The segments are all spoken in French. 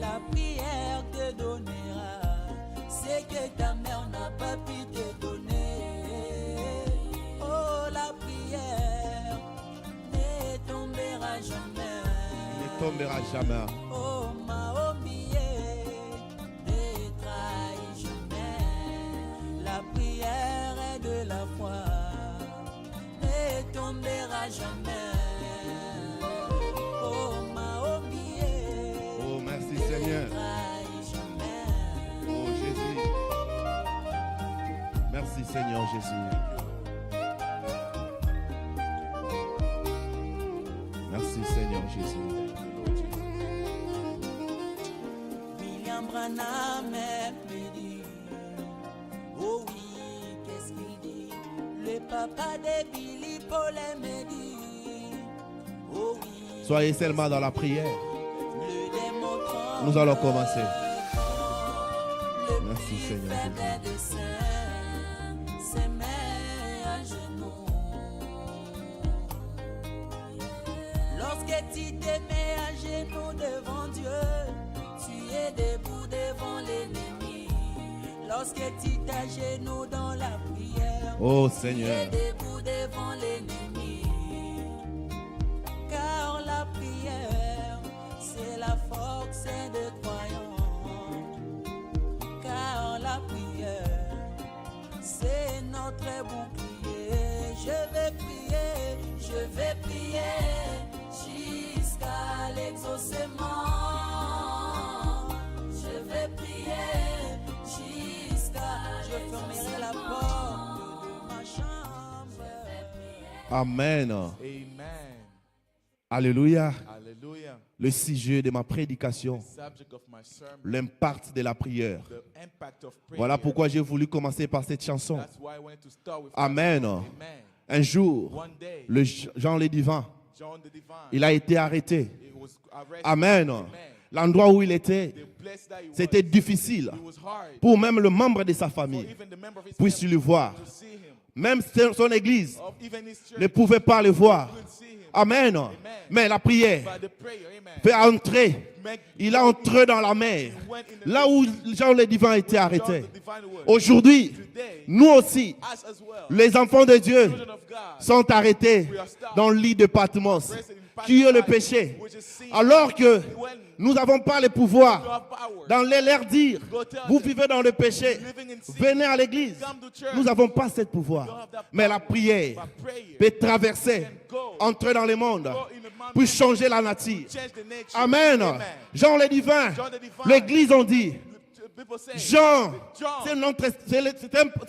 La prière te donnera ce que ta mère n'a pas pu te donner. Oh, la prière ne tombera jamais. Ne tombera jamais. Oh, ma oublié ne trahit jamais. La prière est de la foi ne tombera jamais. Oh, ma oublié. Oh, merci Seigneur. Oh, Jésus. Merci Seigneur Jésus. Merci Seigneur Jésus. William Branham me dit, oh oui, qu'est-ce qu'il dit? Le papa de Billy Paul me dit, oh oui. Soyez seulement dans la prière. Le démontrant. Nous allons commencer. Le merci Seigneur Jésus. Se met à genoux. Lorsque tu te mets à genoux devant Dieu, tu es debout devant l'ennemi. Lorsque tu t'agenouilles dans la prière, oh Seigneur, tu es debout devant l'ennemi. Car la prière, c'est la force de croyants. Car la prière, c'est notre bouclier. Je vais prier jusqu'à l'exaucement. Je vais prier jusqu'à. Je fermerai la porte de ma chambre. Amen. Amen. Alléluia. Hallelujah. Le sujet de ma prédication, Subject of my sermon, l'impact de la prière. the impact of prayer. Voilà pourquoi j'ai voulu commencer par cette chanson. That's why I wanted to start with Amen. that song. Amen. Un jour, One day, le Jean le Divin, John the Divine, il a été arrêté. he was arrested. Amen. L'endroit où il était, The place that he was, c'était difficile it was hard pour même le membre de sa for famille even the member of his puisse family le voir. to see him. Même son église Of even his church ne pouvait pas le voir. couldn't see him. Amen. Mais la prière But the prayer, amen, fait entrer. make- Il a entré dans la mer, he went in the là où Jean le Divin était John arrêté. the Divine word. Aujourd'hui, Today, nous aussi, us as well, les enfants de Dieu, children of God, sont arrêtés dans le lit de Patmos, qui est le péché. which is sin, Alors que when nous n'avons pas le you pouvoir have power, dans leur dire, vous vivez dans le péché, living in sin, venez à l'église. come to church. Nous n'avons pas ce pouvoir. Mais la prière But prayer peut traverser, can go, entrer dans le monde, go in the mountain, puis changer la nature. change the nature. Amen. Jean le Divin, John the Divine. l'église ont dit, People say, Jean, John, c'est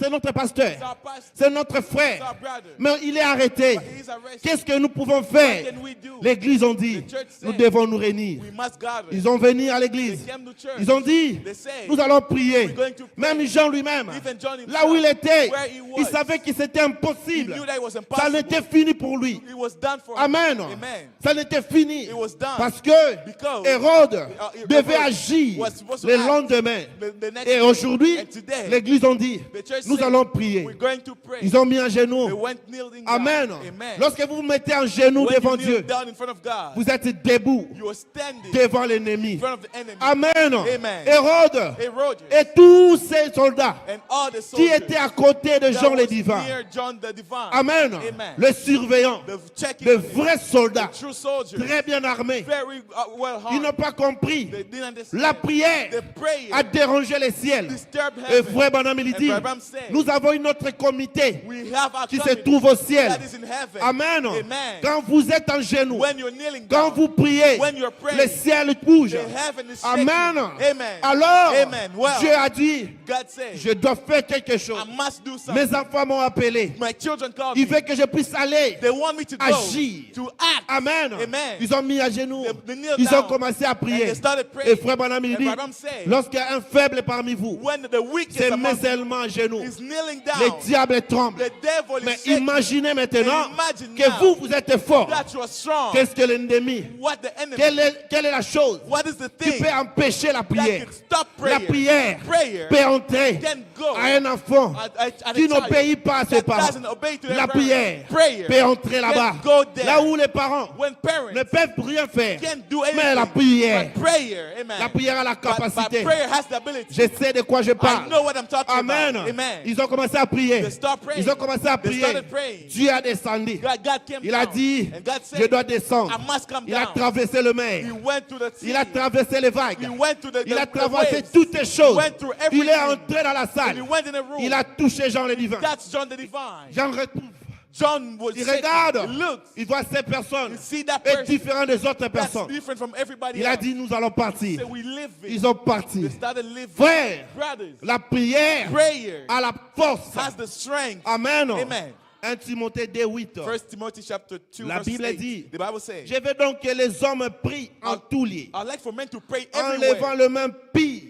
notre pasteur, it's our pastor, c'est notre it's frère. our brother. Mais il est arrêté. But he's arrested. Qu'est-ce que nous pouvons faire? What can we do? L'église ont dit, The church said, nous devons nous réunir. We must gather. Ils ont venu à l'église. They came to church. Ils ont dit, They say, nous allons prier. we're going to pray. Même Jean lui-même, Even John himself, là où il était, where he was, il savait que c'était he impossible. knew that it was Ça impossible. n'était fini pour lui. It was done for him. Amen. Amen. Ça n'était fini. It was done. Parce que Because Hérode devait Herod agir was supposed to le act lendemain. the next Et day. aujourd'hui, And today, l'église ont dit, the church nous said, allons prier. we're going to pray. Ils ont mis un They genou. went kneeling down. Amen. Amen. Lorsque vous vous mettez en genou When devant you kneel Dieu, down in front of God, vous êtes debout you are standing devant l'ennemi. in front of the enemy. Amen. Amen. Hérode Herod et tous ces soldats and all the qui soldiers étaient à côté de that Jean le was Divin. near John the Divine. Amen. Amen. Le surveillant, The checking de vrais soldats, the true soldiers, très bien armés. very well Ils armed. n'ont pas compris. They didn't understand. La prière The prayer a dérangé les ciels. disturbed Et heaven. frère Branham il dit, And Branham said, nous avons une autre comité we have our qui se community trouve au ciel. that is in heaven. Amen. Amen. Quand vous êtes en genoux, When you're kneeling quand down, vous priez, when you're praying, le ciel bouge. the heaven is shaking. Amen. Amen. Alors, Amen. Well, Dieu a dit, God said, je dois faire quelque chose. I must do something. Mes enfants m'ont appelé. My children called Ils me. veulent que je puisse aller They want me to go agir. to act. Amen. Amen. Ils ont mis à genoux. They kneel Ils ont down commencé à and prier. they started praying. Et frère Branham il And dit, Branham said, lorsqu'un frère faible parmi vous when the weakest se met among you seulement à genoux, is kneeling les down, diables tremblent. the devil Mais is shaking. imaginez maintenant And imagine que now vous êtes fort. that you are strong. Qu'est-ce que l'ennemi? What the enemy, Quelle est la chose what is the qui thing peut empêcher la that prière? can stop La prayer? prière Prayer peut entrer can go à un enfant at qui a child n'obéit pas à ses that parents. doesn't obey to their La parents. prière Prayer peut entrer là-bas, can go there. là où les parents When parents ne peuvent rien faire. can't do Mais la anything, prière, but prayer, amen. la prière a la But capacité. prayer has the ability. Je sais de quoi je I parle. know what I'm talking Amen. about. Amen. Ils ont commencé à prier. They start praying. Ils ont commencé à They prier. started praying. Dieu a descendu. God came Il a down, dit, and God said, je dois descendre. I must come Il a down. traversé le He mer. went to the sea. Il a traversé les vagues. He went to the Il a the traversé waves. toutes les choses. He went through Il est everything. entré dans la And he salle. went in a room. Il a touché Jean le divin. That's John the Divine. Jean retrouve. John was Il shaking. regarde. He looks. Il voit ces personnes. You see that Et person différent des autres that's personnes. different from everybody Il a else. dit, nous allons partir. So we live it. Ils ont parti. They started living. Frère, Brothers, la prière prayer a la force. has the strength. Amen. Amen. 1 Timothée 2:8. 1 Timothy chapter 2 La verse Bible 8. dit, The Bible says, je veux donc que les hommes prient en tout lieu, I'd like for men to pray en everywhere, levant le main pire,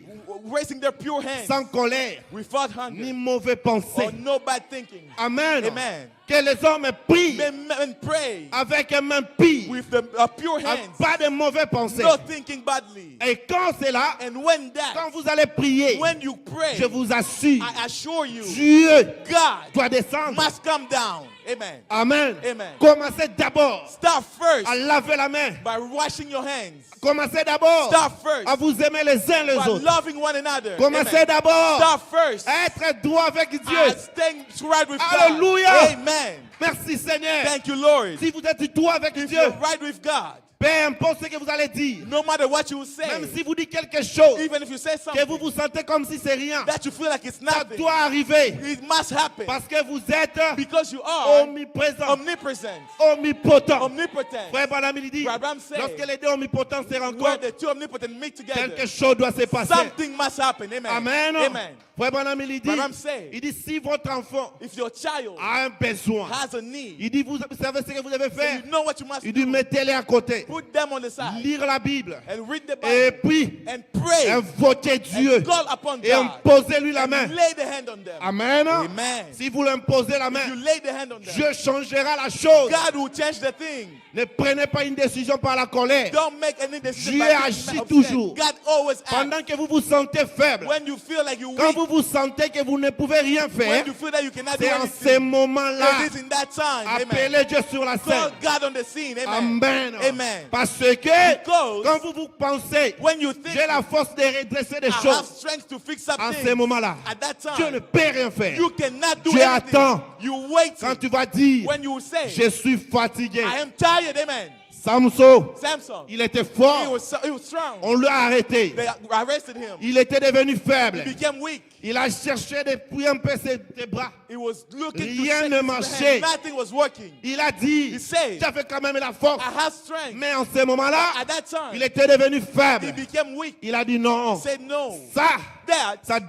raising their pure hands, sans colère, without ni hunger mauvais pensée. or no bad thinking. Amen. Amen. Que les hommes prient Men pray avec un main pire, with the pure hands, pas de mauvais pensées. not thinking badly. Et quand c'est là, And when quand that, vous allez prier, when you pray, je vous assure, I assure you, Dieu God doit descendre. must come down. Amen. Amen. Amen. Commencez d'abord Start first à laver la main. by washing your hands. Commencez d'abord Start first à vous aimer les uns les by autres. loving one another. Commencez Amen. d'abord Start first à être droit avec Dieu. and staying right with Alléluia. God. Amen. Merci Seigneur. Thank you, Lord. Si vous êtes droit avec If Dieu, you're right with God, peu importe ce que vous allez dire, no matter what you say, même si vous dites quelque chose, even if you say que something vous vous sentez comme si c'est rien, that you feel like it's ça nothing, doit arriver it must happen parce que vous êtes because you are omniprésent, omnipresent, omnipotent. omnipotent. Frère Branham, il dit, Abraham said, lorsque les deux omnipotents se Where rencontrent, the two omnipotent meet together, quelque chose doit se passer. something must happen. Amen. Amen. Amen. Frère Branham, il dit, Branham said, si votre enfant If your child a un besoin, has a need, il dit, vous savez ce que vous devez so faire? you know what you must Il dit, do. mettez-les à côté, Put them on the side lire la Bible, and read the et Bible puis and pray invoquer Dieu and call upon et God imposez-lui la main. and lay the hand on them. Amen. Amen. Si vous l'imposez la If you main, lay the hand on them, Dieu changera la chose. God will change the thing. Ne prenez pas une décision par la colère. Don't make any decision Dieu by being agit upset. toujours. God always acts. Pendant que vous vous sentez faible, When you feel like you're quand weak, vous vous sentez que vous ne pouvez rien faire, when you feel that you cannot do c'est en anything, ces moments-là, it is in that time. Amen. appelez Dieu sur la Call scène. God on the scene. Amen. Amen. Amen. Parce que Because quand vous pensez, when you think j'ai la force de redresser des I have choses, strength to fix up en things, ces moments-là, at that Dieu ne time, peut rien faire. you cannot do Dieu anything. attend. You wait Quand tu vas dire, when you say, je suis fatigué. I am tired. Amen. Samson, Samson, il était he fort. was strong. On l'a arrêté. They arrested him. Il était devenu He faible. became weak. Il a cherché depuis un peu ses bras. He was looking Rien to ne shake his marchait. hand. Nothing was working. Il a dit, He said, j'avais quand même la force. I have strength. Mais en ce moment-là, At that time, il était devenu he faible. became weak. Il a dit non. He said no. Ça, That ça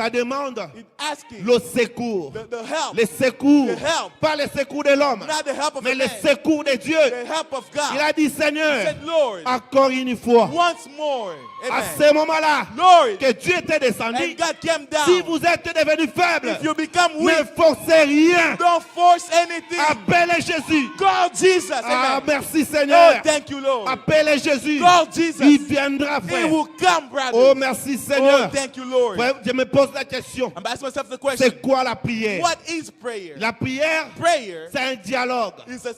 demande is asking le secours. the help, Les secours. the help. Pas les secours de l'homme, not the help of mais a les man, secours de Dieu. the help of God. Il a dit, He Seigneur, said, Lord, encore une fois, once more, à amen. ce moment-là, Lord, que Dieu était descendu. and God came down. Si vous êtes devenu faible, If you become ne weak, forcez rien. don't force anything. Appelez Jésus. Call Jesus. Ah, Amen. merci Oh, Seigneur. thank you, Lord. Appelez Jésus. Call Jesus. Il viendra, He frère. will come, brother. Oh, merci Seigneur. Oh, thank you, Lord. Frère, je me pose la question. I'm asking myself the question. C'est quoi la prière? What is prayer? La prière, Prayer c'est un dialogue is a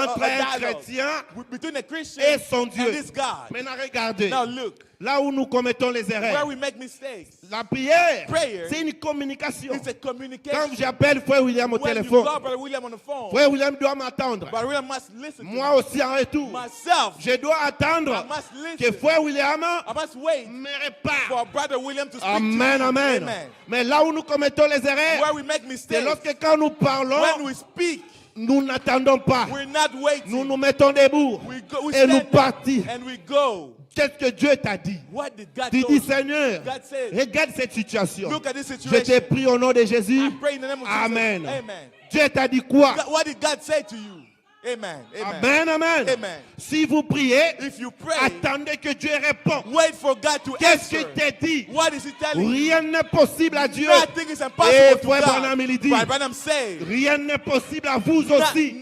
entre un dialogue chrétien between a Christian et son Dieu. and this God. Maintenant, regardez. Now look, Là où nous commettons les where erreurs. we make mistakes, La prière, Prayer, c'est une communication. it's a Quand communication. j'appelle Frère William au When you téléphone, call Brother William on the phone, Frère William doit m'attendre. Brother William must listen to Moi me. aussi en retour. Myself, Je dois attendre I must que listen. Frère William I must wait me répare. for Brother William to speak Amen, to me. amen. Amen. Mais là où nous commettons les erreurs, Where we make c'est mistakes, lorsque quand nous when parlons, we speak, nous n'attendons pas. we're not waiting. Nous nous mettons debout We go, we et nous stand partons. and we go. Qu'est-ce que Dieu t'a dit? What did God Tu tell dis, you? Seigneur, God said, regarde cette situation. look at this Je te situation. prie au nom de Jésus. I pray in the name of Jesus. Amen. Amen. Dieu t'a dit quoi? What did God say to you? Amen. Amen. Amen, amen. Amen. Si vous priez, If you pray, attendez que Dieu réponde. wait for God to Qu'est-ce qu'il answer. t'a dit? What is he telling you? Rien n'est possible à Dieu. Nothing is Et impossible to frère God. Branham, il dit, Brother Branham said, rien n'est possible à vous aussi.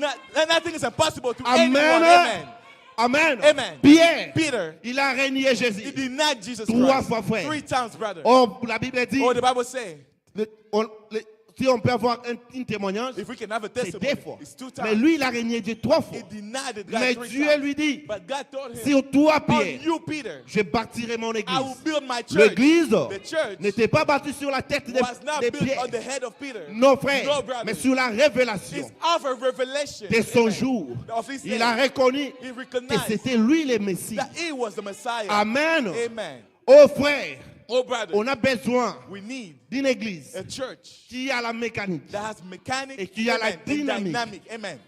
nothing is impossible to Amen. anyone. Amen. Amen. Amen. Pierre, Peter, il a régné he Jésus. denied Jesus 3 Christ. fois, frère. 3 times, brother. Oh, la Bible dit, Oh, the Bible says, si on peut avoir un témoignage, if we can have a c'est 2 testimony, fois. it's 2 Mais times. lui, il a régné Dieu 3 fois. He denied it, God Mais 3 Dieu times. lui dit, But God told him, sur toi, on Pierre, you, Peter, je bâtirai mon I will église. build my church. L'église The church n'était pas bâtie sur la tête was not des built pierres. on the head of Peter. Non, frère, No, brother. mais sur la révélation It's of a revelation. de son Amen. jour. Of his Il day. a reconnu He que recognized c'était lui le Messie. that he was the Messiah. Amen. Amen. Oh frère, Oh, brother, on a besoin we need d'une église a church qui a la mécanique. that has mechanics Et qui a la and dynamique. dynamic. Amen.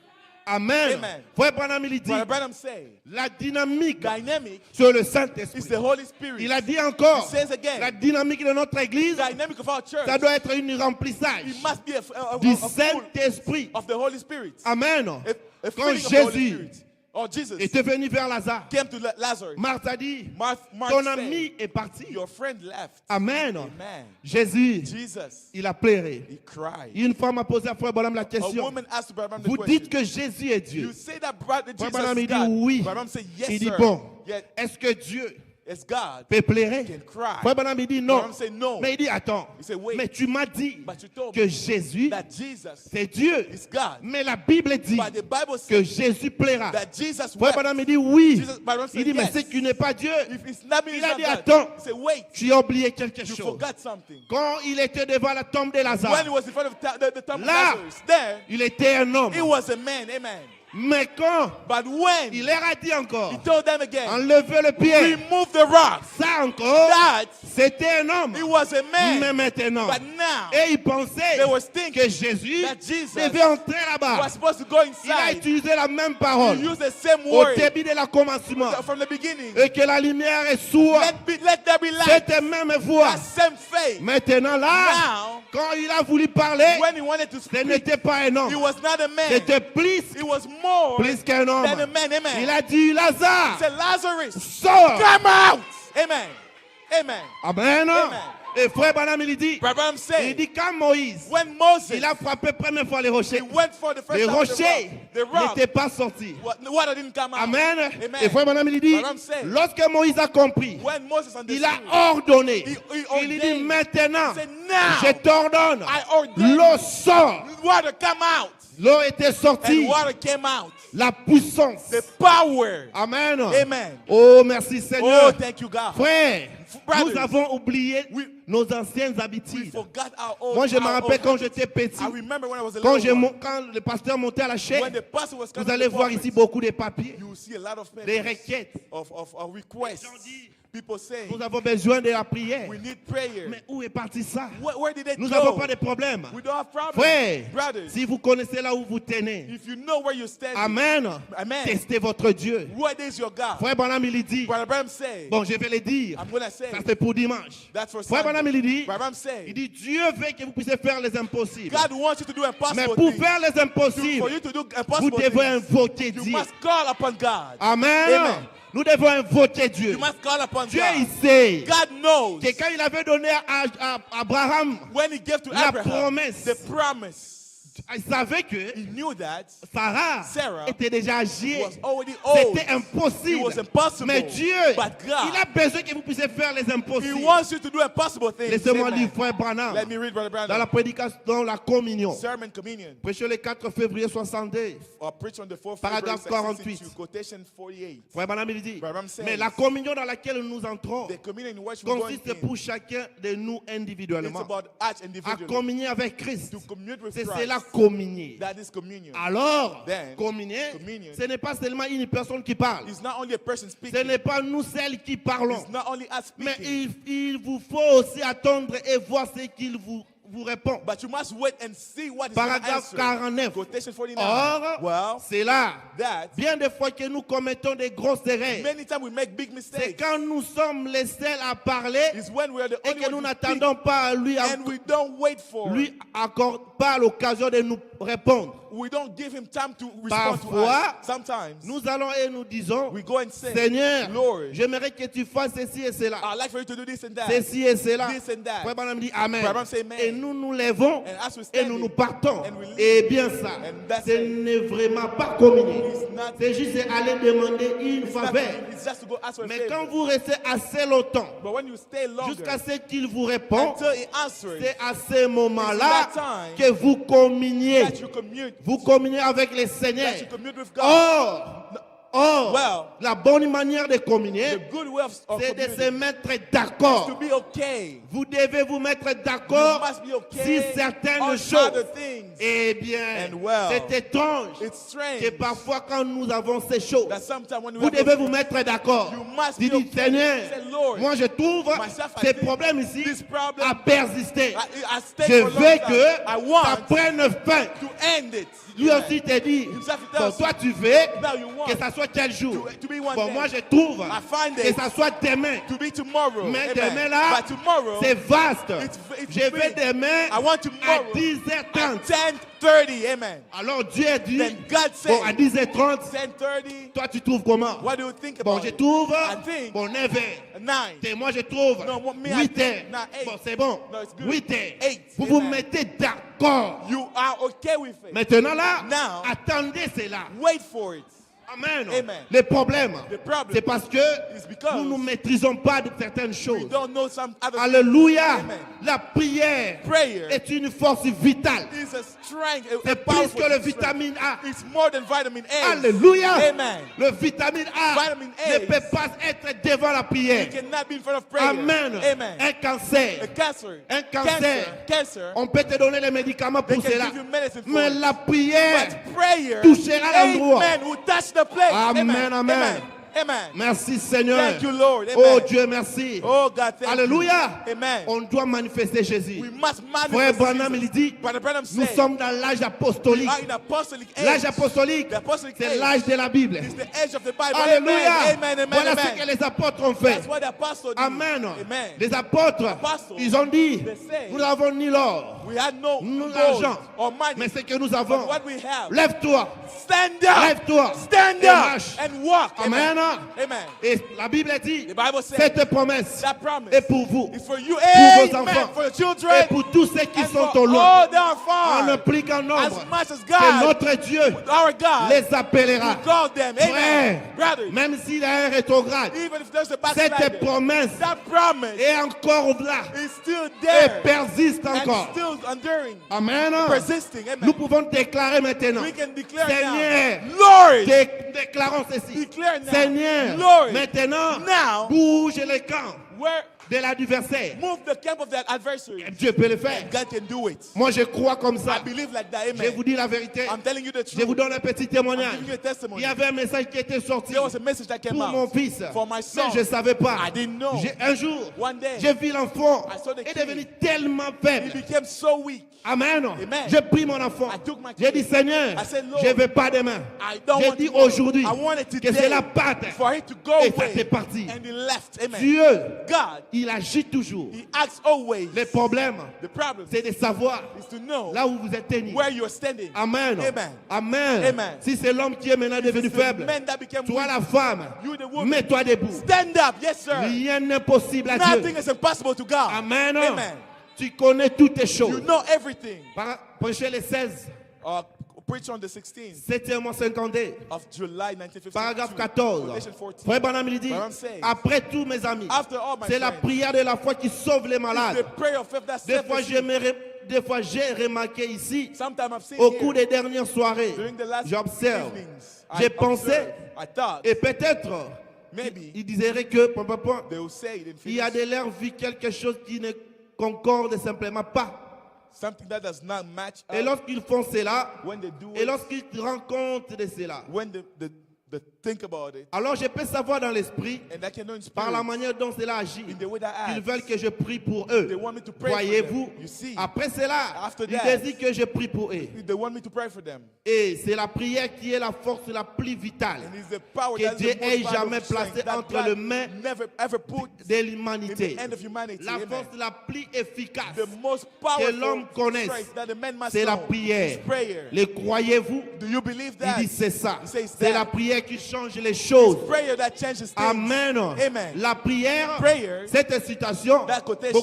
Amen. Amen. Frère Branham, il dit, Brother Branham said, la dynamique dynamic sur le is Saint-Esprit. the Holy Spirit. Il a dit encore, He says again, la dynamique de notre église, dynamic of our church. ça doit être un remplissage It must be a du full Saint-Esprit. of the Holy Spirit. Amen. A Quand filling of the Holy Jésus Spirit. Or Jesus était venu vers Lazare, came to Lazarus. Marthe a dit, Mark ton said, ami est parti. your friend left. Amen. Amen. Jésus, Jesus, il a pleuré. he cried. Une femme a posé à Frère Branham la A question. woman asked Brother Branham the Vous question. dites que Jésus est Dieu. You say that brother Frère Jesus Branham, is il dit God. oui. Brother Branham said yes, Il dit sir. bon, Yet est-ce que Dieu it's God. peut pleurer? Can cry. Frère Branham, il dit Brother non. Branham said no. Mais il dit attends, He said, wait. mais tu m'as dit But you told que me Jésus, that Jesus c'est Dieu. is God. Mais la Bible dit But the Bible que says Jésus plaira. that Jesus Frère wept. Branham, il dit oui. Jesus, Brother Branham Il said dit mais yes. c'est que tu n'es pas Dieu. If it's not me, Il it's a not dit God. attends, He said wait. tu as oublié quelque You chose. forgot something. Quand il était devant la tombe de When Lazare, he was in front of the tomb of Là, Lazarus, there il était un homme. he was a man. Amen. Mais quand But when il leur a dit encore, he told them again, enlevez le pied, remove the rock, ça encore, that c'était un homme. he was a Mais man. maintenant, But now et il pensait they were thinking que Jésus that Jesus devait entrer was là-bas. supposed to go Il a inside. utilisé la même He parole used the same au word début de la commencement. from the beginning. Et que la lumière est sourde. Let there be light. Cette même voix. That same faith. Maintenant là, Now, quand il a voulu parler, when he wanted to ce speak, n'était pas un he homme. was not a man. C'était plus He was more qu'un homme. than a man. Amen. Il a dit, He Lazare, said, Lazarus, sors. come out. Amen. Amen. Amen. Amen. Et frère Branham, il dit, Brother Branham il said, dit quand Moïse, when Moses il a frappé première fois les he rochers, went for the first les time rochers the rock, n'étaient pas sortis. the water didn't come out. Amen. Amen. Et frère Branham, il dit, Branham said, lorsque Moïse a compris, when Moses il a understood, ordonné. he Il dit ordained, maintenant, he said, now je t'ordonne, I ordain l'eau sort. water come out. L'eau était sortie, And water came out. la puissance. The power. Amen. Amen. Oh, merci Seigneur. Oh, thank you, God. Frère, Brothers, nous avons oublié we- nos anciennes We habitudes. forgot our old. Moi, je me our rappelle old quand habits. j'étais petit, I remember when I was a quand, little one, quand le pasteur montait à la chaire, when the pastor was coming vous allez to the voir pulpit, ici beaucoup de papiers, you will see a lot of des papers requêtes. of requests. Les gens disent, People say Nous avons besoin de la prière. we need prayer. Mais où est parti ça? Where did it Nous go? n'avons pas de problème. We don't have problems. Frère, Brothers, si vous connaissez là où vous tenez, if you know where you stand, Amen, Amen. testez votre Dieu. what is your God? Frère Branham, il dit, Brother Branham said, bon, je vais le dire, I'm going to say, ça c'est pour dimanche. that's for Frère Branham, Sunday. il dit, Brother Branham said, il dit, Dieu veut que vous puissiez faire les impossibles. God wants you to do Mais impossible pour things. faire les For impossibles, you to do vous impossible devez things, invoquer you Dieu. must call upon God. Amen. Amen. Nous devons invoquer Dieu. You must call upon Dieu, God. il sait God knows que quand il avait donné à Abraham, when he gave to la Abraham promesse, the promise, il savait que he knew that Sarah était déjà âgée. was already old. C'était impossible. It was impossible. Mais Dieu, But God, il a besoin que vous puissiez faire les He impossibles. wants you to do impossible things. Laissez-moi Amen. lire Frère Branham Let me read Brother dans Branham. la prédication, dans la communion. Sermon Communion. Prêché le 4 février 62. Or preach on the 4th Paragraphe February 48. 1662, quotation 48. Frère Branham, il dit, Branham says, mais la communion dans laquelle nous entrons The communion in which we're going consiste in, pour chacun de nous it's individuellement about us à individually communier avec Christ. to commune with C'est Christ. cela communier. That is communion. Alors, Then, communier, communion ce n'est pas seulement une personne qui parle. It's not only a person Ce speaking. n'est pas nous celles qui parlons. It's not only us Mais speaking. il vous faut aussi attendre et voir ce qu'il vous répond. But you must wait and see what is going to Paragraphe answer. 49. Quotation 49. Or, Well, c'est là, that bien des fois que nous commettons des grosses erreurs. many times we make big C'est mistakes. quand nous sommes les seuls à parler Is when we are the et only que nous ones to speak n'attendons pas à lui, and we don't wait for lui accorde pas l'occasion de nous répondre. we don't give him time to respond to parfois, us. Sometimes nous allons et nous disons, we go and say, Seigneur, Lord, j'aimerais que tu fasses ceci et cela. I'd like for you to do this and that. Ceci et cela. This and that. Frère Branham dit Amen. Branham say amen. Et nous nous lèvons And as we et stand nous nous it, partons. and we leave. Et bien ça, And that's ce it. n'est vraiment pas communier. It's not- C'est juste aller demander une It's not- faveur. it's just to go ask for a Mais quand favor. vous restez assez longtemps, But when you stay longer, jusqu'à ce qu'il vous répond, until he answers, c'est à ce moment-là It's that time que vous communiez. that you commute, Vous communiez avec le Seigneur. that you commute with God. Or, Well, la bonne manière de the communier, good way of c'est de se commuting mettre is to d'accord. be okay. Vous devez vous mettre You d'accord must be sur okay certaines on choses. other things. Eh bien, And well, c'est étrange It's strange que parfois quand nous avons ces choses, that sometimes when we vous have devez those vous mettre d'accord. You must Dites, be okay. Seigneur, Say, Lord, moi je trouve myself, I ces think problèmes ici this problem- à persister. I stay Je for a long veux time. que I ça want prenne fin. to end it. Lui Amen. aussi te dit, Himself he bon, tells toi you, tu veux now you want que ça soit quel jour? to be one Bon, day. moi je trouve I find que it ça soit demain. to be tomorrow. Mais Amen. demain là, But tomorrow, c'est vaste. it's Je veux big. demain I want à tomorrow 10h30. at 10:30. Amen. Alors Dieu a dit, Then God bon, à said, 10h30, 10:30. toi tu trouves comment? What do you think Bon, about je it? trouve, I think bon, 9h. 9. Et moi je trouve No, me, I 8h. think, not 8. Bon, c'est bon. No, it's good. 8h. 8. Vous vous Amen. mettez d'accord. You are okay with it. Maintenant là, Now, attendez cela. Wait for it. Amen. Amen. Le problème, The problem c'est parce que is because nous ne maîtrisons pas de certaines We choses. don't know some other Alléluia. Amen. La prière Prayer est une force vitale. is a strength, a C'est plus powerful que le strength. vitamine A. It's more than vitamin A. Alléluia. Amen. Le vitamine A Vitamin A ne peut pas être devant la prière. It cannot be in front of prayer. Amen. Amen. Un cancer. A cancer. Un cancer. Cancer. On peut te donner les médicaments They pour can cela. give you medicine for Mais it. la prière But prayer, touchera l'endroit. amen, will touch the place. Amen, amen. Amen. Merci Seigneur. Thank you, Lord. Amen. Oh Dieu, merci. Oh God, thank Alléluia. you. Amen. On doit manifester Jésus. We must Frère manifest Branham, il Jesus. dit, Brother Branham nous said, sommes dans l'âge we apostolique. are in apostolic age. L'âge apostolique, The apostolic c'est age l'âge de la Bible. is the age of the Bible. Alléluia. Amen, amen, Voilà amen. ce que les apôtres ont fait. That's what the apostles did. Amen. Amen. Les apôtres, Apostles, ils ont dit, they say, nous n'avons ni l'or, We had no ni gold l'argent, or money, mais ce que nous but avons, what we have. lève-toi, Stand up. lève-toi, Stand et up marche. and walk. Amen. Amen. Et la Bible dit, The Bible says cette promesse that promise est pour vous, is for you. pour vos Amen. enfants, For the et children pour tous ceux qui and sont for au loin. all that are En far. ne plus qu'en nombre, As much as que God, notre Dieu our God, les appellera. call them. Amen. Frère, Brothers, même s'il y a un rétrograde, even if there's a cette backslider, promesse that promise est encore là is still et there persiste and encore. still enduring, Amen. persisting. Amen. Nous pouvons déclarer maintenant, We can declare Seigneur, now, Lord, déclarons ceci. declare now, Seigneur, Lord, maintenant, now, bouge les camps where de l'adversaire. move the camp of that adversary. Dieu peut le faire. God can do it. Moi, je crois comme I ça. believe like that. Je Amen. vous dis la vérité. I'm telling you the Je vous truth. donne un petit I'm témoignage. giving you a Il testimony. y avait un message qui était sorti There was a message that came pour mon out fils. for my son. Mais je ne savais pas. I didn't know. Un jour, One day, j'ai vu l'enfant I saw the est kid. devenu tellement He faible. became so weak. Amen. Amen. J'ai pris mon enfant. I took my J'ai kid. dit, Seigneur, I said, Lord, je ne veux pas demain. I don't J'ai want dit tomorrow. aujourd'hui I want it que today c'est la pâte. for him to go Et ça away. c'est parti. And he left. Amen. Dieu, God, il agit toujours. he acts always. Le problème, The problem c'est de savoir is to know là où vous êtes tenu. where you're standing. Amen. Amen. Amen. Amen. Si c'est l'homme qui est maintenant devenu It's the faible, men that became toi weak. la femme, You the woman. mets-toi debout. Stand up. Yes, sir. Rien n'est possible à Nothing Dieu. is impossible to God. Amen. Amen. Tu connais toutes tes You choses. know everything. Prêchez les 16, Preach on the 16th 7e 52, of July 1952. paragraphe 14. Quotation 14. Frère Branham il dit, Branham says, après tout mes amis, After all, my c'est la friends, prière de la foi qui sauve les it's malades. the prayer of faith that Des saves fois, the des fois, j'ai remarqué ici, Sometimes I've seen au here, cours des dernières soirées, during the last j'observe, evenings, j'ai I pensé, observed, I thought, et peut-être, maybe il dirait que, they will say it in il y a Phoenix, de leur vie quelque chose qui ne concorde simplement pas. something that does not match Et up lorsqu'ils font cela, when they do et it, lorsqu'ils rendent compte de cela, when the think about it, alors je peux savoir dans l'esprit, and I can know in par la spirit, manière dont cela agit, in the way that qu'ils acts, veulent que je prie pour eux. they want me to pray for Voyez-vous, them. You see, après cela, after ils that, désirent que je prie pour eux. they want me to pray for them. Et c'est la prière qui est la force la plus vitale And it's the power que that is Dieu the most ait vital jamais strength placée that entre God les mains never ever put de in l'humanité. the end of humanity. La Amen. force la plus efficace The most que l'homme powerful connaisse, strength that the man must c'est la know prière. is prayer. Le croyez-vous? Do you believe Il that? dit c'est ça. He says C'est that. la prière qui change les choses. Prayer that changes things. Amen. Amen. La prière, Prayer, cette citation, that quotation,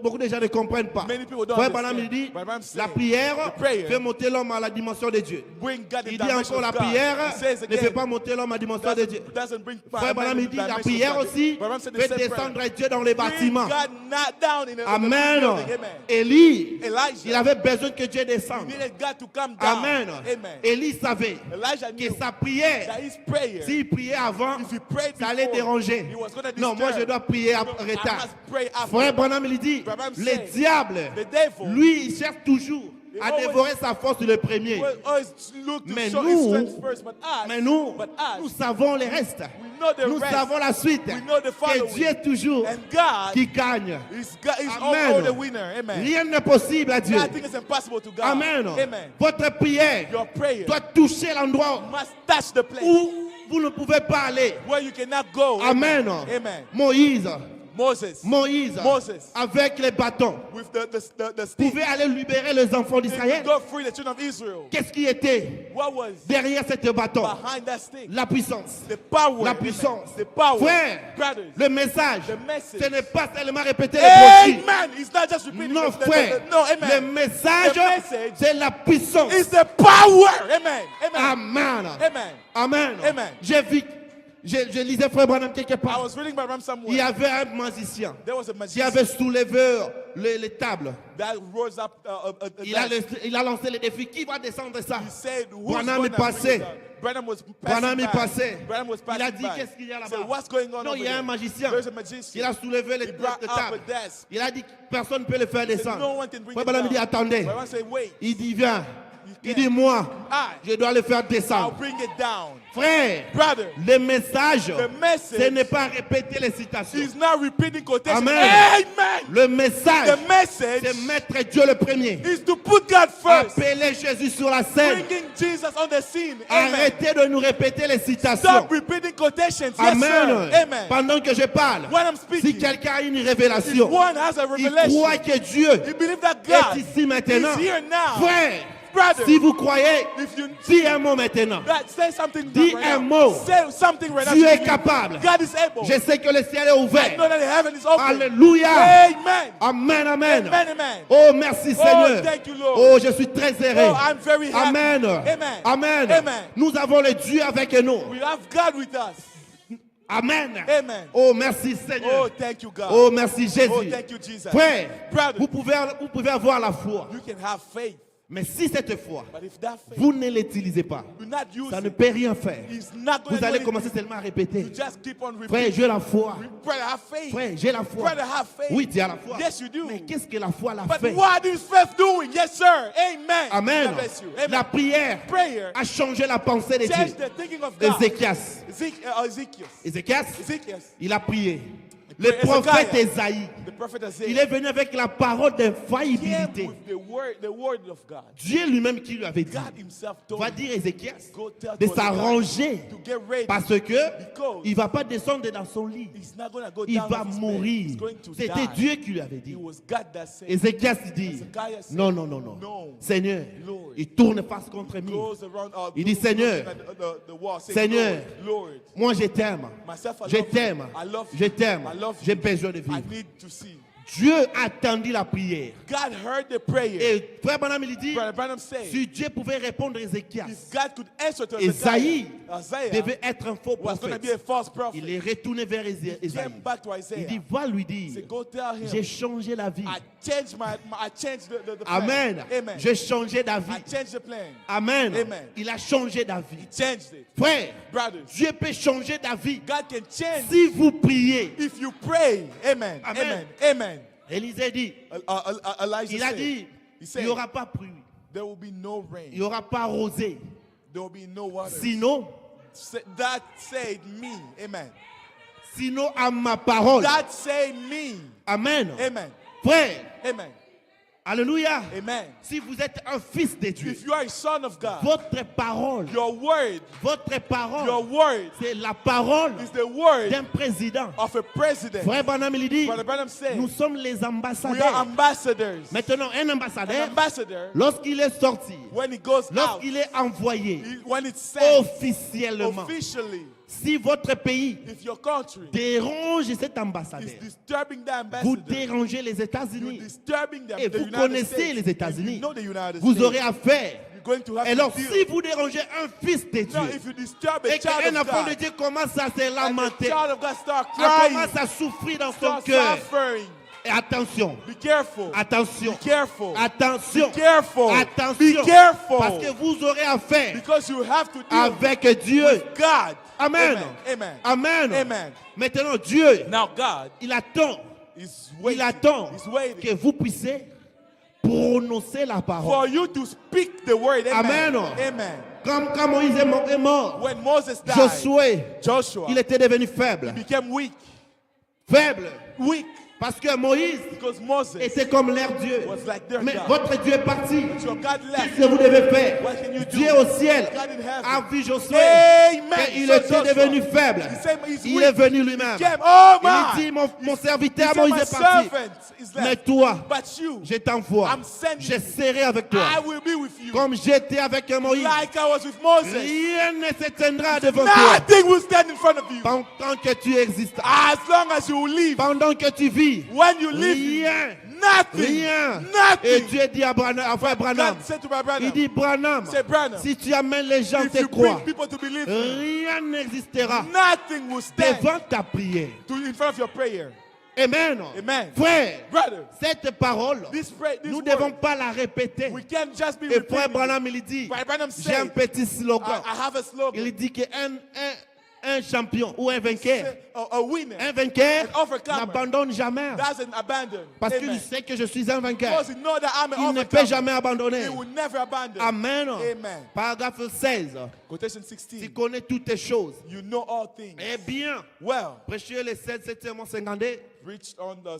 beaucoup de gens ne comprennent pas. Many people don't Frère understand. Branham, il dit, But I'm saying, la prière the prayer fait monter l'homme à la dimension de Dieu. bring God in Il dit dimension encore, la of God. prière He says ne again, fait pas monter l'homme à la dimension de Dieu. doesn't bring Frère Branham, il dit, la prière aussi fait descendre Dieu dans les bâtiments. God not down in the Amen. building. Amen. Élie, Elijah, il avait besoin que Dieu descende. he needed God to come down. Amen. Amen. Élie savait Elijah que knew sa prière, that his prayer, s'il priait avant, if he prayed ça allait before, déranger. he was gonna Non, moi je disturb. dois prier en No, I retard. must pray after. Frère Branham, il dit, Branham le said, diable, the devil, lui, il cherche toujours à always- dévorer sa force le premier. will always look to Mais show nous- his strength first, but us, Mais nous, but us, nous savons le reste. we know the Nous rest. savons la suite. We know the Que following. Dieu est toujours And God qui gagne. is Amen. all the winner. Amen. Rien n'est possible à Dieu. Nothing is impossible to God. Amen. Amen. Votre prière Your prayer doit toucher l'endroit must touch the place où vous ne pouvez pas aller. where you cannot go. Amen. Amen. Moïse, Moses, avec les bâtons, with the stick, pouvait aller libérer les enfants they d'Israël. could go free the children of Israel. Qu'est-ce qui était What was derrière cette bâton? behind that stick? La puissance. The power. La Amen. puissance. The power. Frère, Brothers. le message, The message. ce n'est pas seulement répéter les brochures. Amen. It's not just repeating. Non, the- frère. no, Le amen. message, The message c'est la puissance. It's the power. Amen. Amen. Amen. Amen. Amen. Amen. J'ai vu, je lisais Frère Branham quelque I part. was reading by Ram Il y somewhere. avait un magicien There was a qui magician avait soulevé les tables. that rose up a Il a lancé le défi. Qui va descendre ça? He said, who's Branham going est to passé. bring it down? Branham was Branham passing est by. passé. Branham was Il passing a dit, by. qu'est-ce qu'il y a He là-bas? said, what's going on Non, over il y a un there? magicien. There's a magician. Il a soulevé les He brought up a tables. desk. Il a dit, personne ne peut le faire He said, descendre. no one can bring Frère it Branham down. dit, attendez. Branham said, wait, Il dit, viens. Il can. dit, moi, I, je dois le faire I'll descendre. bring it down. Frère, Brother, le message, the message ce n'est pas répéter les citations. is not repeating quotation. Amen. Amen. Le message, The message c'est mettre Dieu le premier. is to put God first. Appeler Jésus sur la scène. Bringing Jesus on the scene. Amen. Arrêtez de nous répéter les citations. Stop repeating quotations. Yes, Amen. sir. Amen. Pendant que je parle, When I'm si speaking, quelqu'un a une if révélation, one has a il revelation, croit que Dieu you believe that est God ici maintenant. is here now. Frère, Brother, si vous croyez, if you dis un mot maintenant. say something Dis right un now. mot. Say something right now. Dieu to est me. capable. God is able. Je sais que le ciel est I ouvert. know that the heaven is open. Alléluia. Amen. Amen, amen. Amen, amen. Oh, merci Seigneur. Oh, thank you, Lord. Oh, je suis très heureux. Oh, I'm very happy. Amen. Amen. Amen. Amen. Nous avons le Dieu avec nous. We have God with us. Amen. Amen. Oh, merci Oh, Seigneur. thank you, God. Oh, merci Oh, Jésus. thank you, Jesus. Frère, Brother, vous pouvez avoir la foi. you can have faith, Mais si cette foi, but if that faith vous ne l'utilisez pas, do not use ça ne it, peut rien faire. it's not going Vous to allez do commencer anything. seulement à répéter. You just keep on Frère, repeating. j'ai la foi. Brother, have faith. Frère, j'ai la foi. Brother, have faith. Oui, tu as la foi. Yes, you do. Mais qu'est-ce que la foi l'a But fait? what is faith doing? Yes, sir. Amen. Amen. God bless you. Amen. La prière Prayer a changé la pensée de change Dieu. the thinking of God. Ézéchias. Ezekiel. Il a prié. Le Ezekiel. prophète Esaïe, The prophet il Isaiah est venu avec la parole came d'infaillibilité. with the word of God. Dieu lui-même qui lui avait dit, God himself told va him dire Ézéchias go tell de to s'arranger to get ready parce que because il va pas descendre dans son lit. he's not going to go Il down va off his bed. mourir. He's going to C'était die. Dieu qui lui avait dit. It was God that said Ézéchias dit, Ezekiel said, non. No. Seigneur, Lord. il tourne face contre lui. goes around Il dit, goes Seigneur, looking at the wall, saying, Seigneur, Lord, moi je t'aime. myself, I Je love you. t'aime. I love you. Je t'aime. I love J'ai you. besoin de I vivre. need to see. Dieu attendit la prière. God heard the prayer. Et Frère Branham il dit, Brother Branham said, si Dieu pouvait répondre à Ézéchias, if God could answer to Esaïe Isaiah devait être un faux was going to prophète. be a false prophet. Il est retourné vers He Esaïe. came back to Il Isaiah. dit, va lui He dire, said, go tell him, j'ai changé la vie. I changed I changed the plan. Amen. Amen. J'ai changé la I vie. changed the plan. Amen. Amen. Il a changé la vie. He changed it. Frère, Brothers, Dieu peut changer ta vie God can change si vous priez. if you pray. Amen. Amen. Amen. Amen. Élisée dit, Elijah il a said, dit, he il said, n'y aura pas pluie, there will be no rain. il n'y aura pas rosée. There will be no water. Sinon, That said me. Amen. sinon à ma parole. That said me. Amen. Amen. Frère, Amen. alléluia. Amen. Si vous êtes un fils de Dieu, If you are a son of God, votre parole, your word c'est la parole is the word d'un président. of a president. Frère Branham, il dit, Brother Branham said, nous sommes les we are ambassadeurs. ambassadors. Maintenant, un An ambassadeur, ambassador, lorsqu'il est sorti, when he goes out, lorsqu'il est envoyé when it's sent officiellement, officially, si votre pays if your country dérange cet is ambassadeur, disturbing the vous ambassador, dérangez les you're États-Unis disturbing them, et the vous United connaissez States, les and you États-Unis, know the United vous States, aurez affaire. you're going to have Et alors, to deal. si vous dérangez un fils de Now, Dieu if you disturb a et child qu'un of enfant de God, Dieu commence à se and the lamenter, child of God start commence crying, à souffrir dans son start cœur, suffering, et attention, be careful. attention, Be careful. attention, Be careful. attention, Be careful. parce que vous aurez affaire Because you have to deal avec Dieu. with God. Amen. Amen. Amen. Amen. Maintenant, Dieu, Now God il attend, is il waiting. attend He's waiting que vous puissiez prononcer la parole. for you to speak the word. Amen. Amen. Amen. Comme quand Moïse est mort, When Moses died, Josué, il était devenu faible. became weak. Faible. Weak. Parce que Moïse Because Moses était comme leur Dieu. was like their Mais God. votre Dieu est parti. So God left. Qu'est-ce que vous devez faire? What can you do? Dieu au ciel God in heaven. a vu Josué. Amen. Et il So était Joshua, devenu faible. he said he's Il weak. est venu lui-même. He came, oh Il man. dit, mon He serviteur said, Moïse my est parti. servant is Mais left. toi, But you, je t'envoie. I'm sending Je serai avec toi. I will be with you. Comme j'étais avec Moïse. Like I was with Moses. Rien ne se tiendra devant toi. Nothing will stand in front of you. Pendant que tu existes. As long as you live. Pendant que tu vis. When you live, Rien. nothing. Rien. Nothing. Et Dieu dit à frère Branham. God said to my brother, Il dit Branham, say, Branham, si tu amènes les gens if te you bring croire, people to believe, rien n'existera nothing will stand devant ta prière. in front of your prayer. Amen. Amen. Frère, Brother, cette parole, this nous ne word, devons pas la répéter. we can't just be Et frère repeating. Branham, il dit, Brother Branham j'ai un said, petit slogan. I have a slogan. Il dit qu'un champion ou un vainqueur, A winner un vainqueur An overcomer n'abandonne jamais. doesn't abandon. Parce qu'il Amen. sait que je suis un vainqueur. Because he know that I'm Il an ne peut overcomer. jamais abandonner. He will never abandon. Amen. Amen. Paragraphe 16. Quotation Tu 16. connais toutes les choses. You know all things. Eh bien, Well, prêchez le 7 septembre 52. reached on the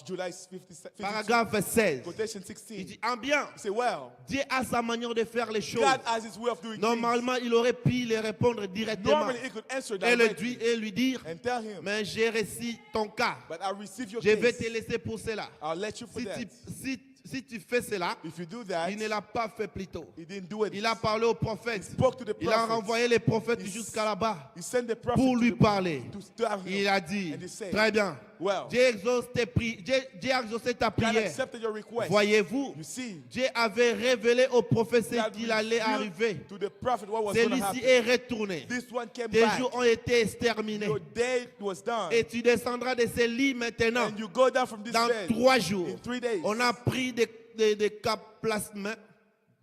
July 52. Paragraphe 16. Quotation Il 16. dit, en bien, Say, well, Dieu a sa manière de faire les choses. God has his way of doing things. Normalement, il aurait pu les répondre directement Normally, he could answer et directly lui dire, and tell him, mais j'ai reçu ton cas. but I receive your Je vais te case. laisser pour cela. I'll let you for Si that. si tu fais cela, If you do that, il ne l'a pas fait plus tôt. he didn't do it. Il a parlé aux prophètes. Spoke to the Il a prophets. renvoyé les prophètes He jusqu'à là-bas He sent the prophet pour lui to parler. tell him. Il a dit, And he said, très bien, well, Dieu a exaucé ta God prière. accepted your request. Voyez-vous, You see, Dieu avait révélé au prophète ce God qu'il allait revealed arriver. to the prophet what was going to Celui-ci happen. est retourné. This one came Tes back. jours ont été exterminés. Your day was done. Et tu descendras de ce lit maintenant. And you go down from this Dans bed 3 jours, in 3 days. on a pris des caplacements.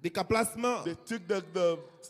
Des caplacements. They took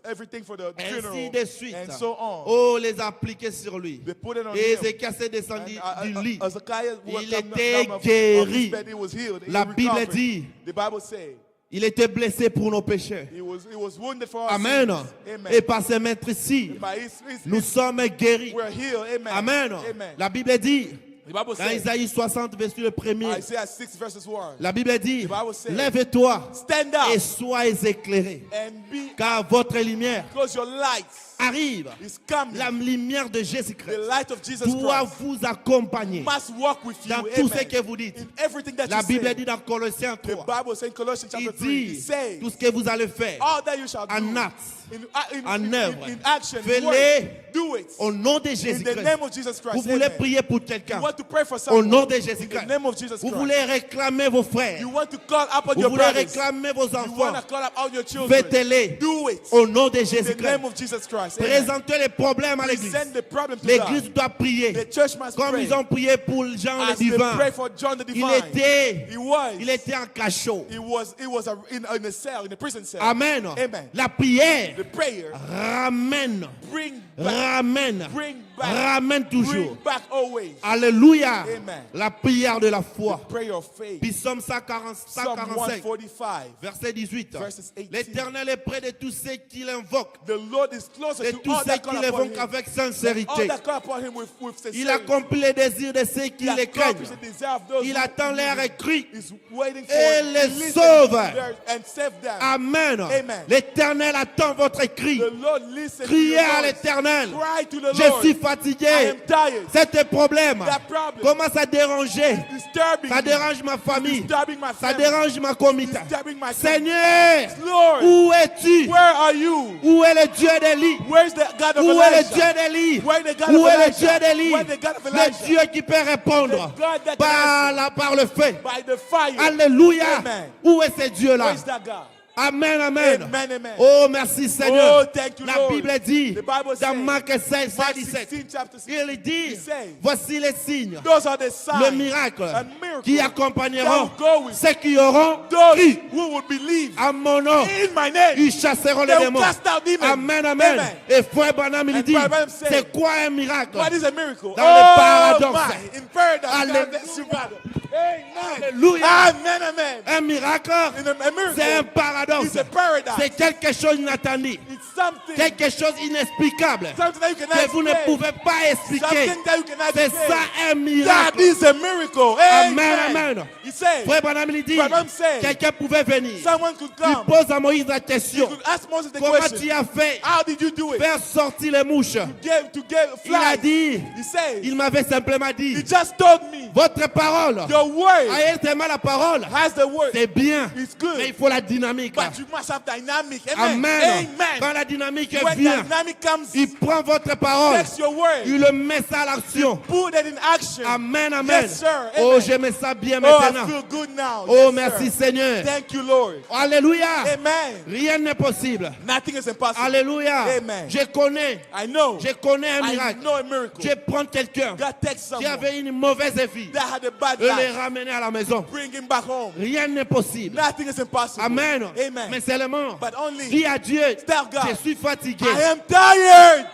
everything for the Ainsi funeral de suite. and so on. Oh, les appliqués sur lui. They put it on Et him. Ézéchias est descendu du lit. Hezekiah was Il come était down of guéri. his bed, he was healed. He La Bible recovered. dit, The Bible says il était blessé pour nos péchés. he was wounded for our Amen. sins. Amen. Et par ses maîtres ici, By nous sommes guéris. we're healed. Amen. Amen. Amen. La Bible dit, The Bible dans says, Isaïe 60, verset le premier, Isaiah 6 verses 1, la Bible dit, The Bible says, lève-toi stand et up sois éclairé, and be, car votre lumière because your light arrive. is coming. La lumière de The Jésus-Christ light of Jesus doit Christ vous accompagner must walk with you. dans tout ce Amen. que vous dites. In everything that La you Bible say. dit dans Colossiens The 3, Bible says in Colossians il chapter 3, it dit says, tout ce que vous allez faire all that you shall do en acte, en œuvre, in action, in fais-le word, do it. au nom de In the Jésus-Christ. name of Jesus Christ. Vous voulez Amen. prier pour You quelqu'un want to pray for au someone. nom de In the Jésus-Christ. name of Jesus Vous Christ. voulez réclamer vos frères. You want to call upon Vous your voulez brothers. réclamer vos You want enfants. to call up all your children. Faites-les Do it. au nom de In the Jésus-Christ. name of Jesus Christ. Amen. Présentez les problèmes à l'église. Send the problem to L'église God. doit prier. The church must Comme pray. ils ont prié pour Jean le As they divin. pray for John the Il Divine. il était en cachot. He was in a cell, in a prison cell. Amen. Amen. La prière The prayer ramène, bring ramène bring back. ramène toujours. Bring back always. Alléluia. Amen. La prière de la foi. Prayer of faith. Psaume Psalm 145, 145. verset 18. Verses 18. L'Éternel est près de tous ceux qui l'invoquent, The Lord is closer de to tous all ceux that qui call upon l'invoquent him. avec All sincérité. that call upon him with Il sincerity. accomplit les désirs de ceux qui He les craignent. accomplishes the desire of those Il who attend leur écrit is waiting for et it. les He listens sauve. to theirs and save them. Amen. Amen. L'Éternel attend votre cri. The Lord listens to Criez your à voice. l'Éternel. Cry to the Je Lord. suis I fatigué. am tired. C'est un problème. That problem Commence à déranger. is disturbing Ça me. dérange ma famille. Disturbing my Ça family. dérange ma comité. Disturbing my family. Seigneur, Lord, où es-tu? where are you? Où est le Dieu d'Élie? Where's the God of Où est le Elijah? Dieu d'Élie? Where the God Où of est le Elijah? Dieu d'Élie? Where the God of Le Elijah? Dieu qui peut répondre The God that par le feu. By the fire. Alléluia. Amen. Où est ce Dieu-là? Where's that God? Amen, amen. Amen, amen. Oh, merci Seigneur. Oh, thank you, La Lord. Bible dit, The Bible dans says, Marc 16, Mark 17, 16, chapter 6, il dit, he says, voici les signes, those are the signs le miracle and miracles qui that accompagneront will go with ceux qui auront those cru who will believe à mon nom. in my name. Ils chasseront les They will démons. cast out demons. Amen, amen. Amen. Et frère Branham, il And dit, Brother Branham said, c'est quoi un miracle? What is a miracle? Dans le paradoxe. My, in paradise. Alléluia. God bless you, brother. Amen. Alléluia. Amen, amen. Un miracle, In a miracle, c'est un paradoxe. it's a paradise. C'est quelque chose d'inattendu. It's something, Quelque chose d'inexplicable. something that you cannot Que vous ne explain. pouvez pas expliquer. Something that you cannot C'est explain. ça un That miracle. is a miracle. Amen, amen. He said, Frère Branham il dit, Branham said, quelqu'un pouvait venir. someone could Il come. pose à Moïse la He question. could ask Moses the Comment question. tu as fait How did you do it? faire sortir les mouches? To get Il a flies. dit, He said, il m'avait simplement he dit, just told me, votre parole, your word ayez la parole, has the word. c'est bien, It's good. mais il faut la dynamique. But you must have dynamic. Amen. Amen. Quand Amen. la dynamique When vient, dynamic comes, il prend votre parole, takes your word, il le met ça à l'action. put it in action. Amen, amen. Yes, sir. Oh, Amen. j'aime ça bien Oh, I maintenant. feel good now. Oh, Yes, merci sir. Seigneur. Thank you, Lord. Alléluia. Amen. Rien n'est possible. Nothing is impossible. Alléluia. Amen. Je connais un I miracle. know a miracle. Je prends quelqu'un God takes qui someone avait une mauvaise vie that had a bad et les life, ramener à la maison. bring him back home. Rien n'est possible. Nothing is impossible. Amen. Amen. Mais seulement, But only dis à Dieu, tell God, je suis fatigué. I am tired.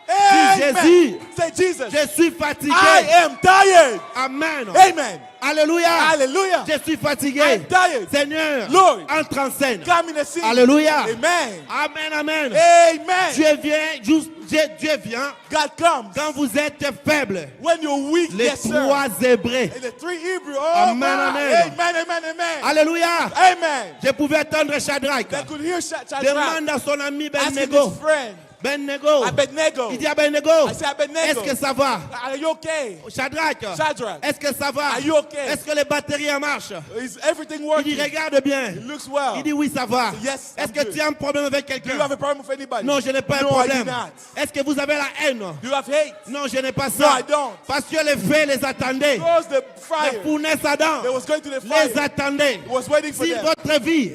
Dis Amen. Jésus, Say Jesus. je suis fatigué. I am tired. Amen. Amen. Alléluia. Hallelujah. Je suis fatigué. I'm tired. Seigneur, Lord, entre en scène. come in the scene. Alléluia. Amen. Amen, amen. Amen. Dieu vient God comes quand vous êtes faible. when you're weak. Les Yes, sir. trois Hébreux. And the three Hebrew. Oh, Amen, my. amen. Amen, amen, amen. Alléluia. Amen. Je pouvais attendre Shadrach. They could hear Shadrach Demande à son ami asking Ben-Nego. his friend, Ben-Nego. Abednego, Il dit à Ben-Nego, I say, Abednego, est-ce que ça va? are you okay? Shadrach, Shadrach, est-ce que ça va? are you okay? Est-ce que les batteries en marchent? Is everything Il working? dit, regarde bien. It looks well. Il dit, oui, ça va. Yes, Est-ce I'm que good. tu as un problème avec Do you quelqu'un? have a problem with anybody? Non, je n'ai pas un No, I do problème. not. Est-ce que vous avez la haine? Do you have hate? Non, je n'ai pas No, I ça. don't. Parce que les feux les attendaient. Because the Les fire, fournaises Adam they was going to the les fire, attendaient. was waiting for Si them. votre vie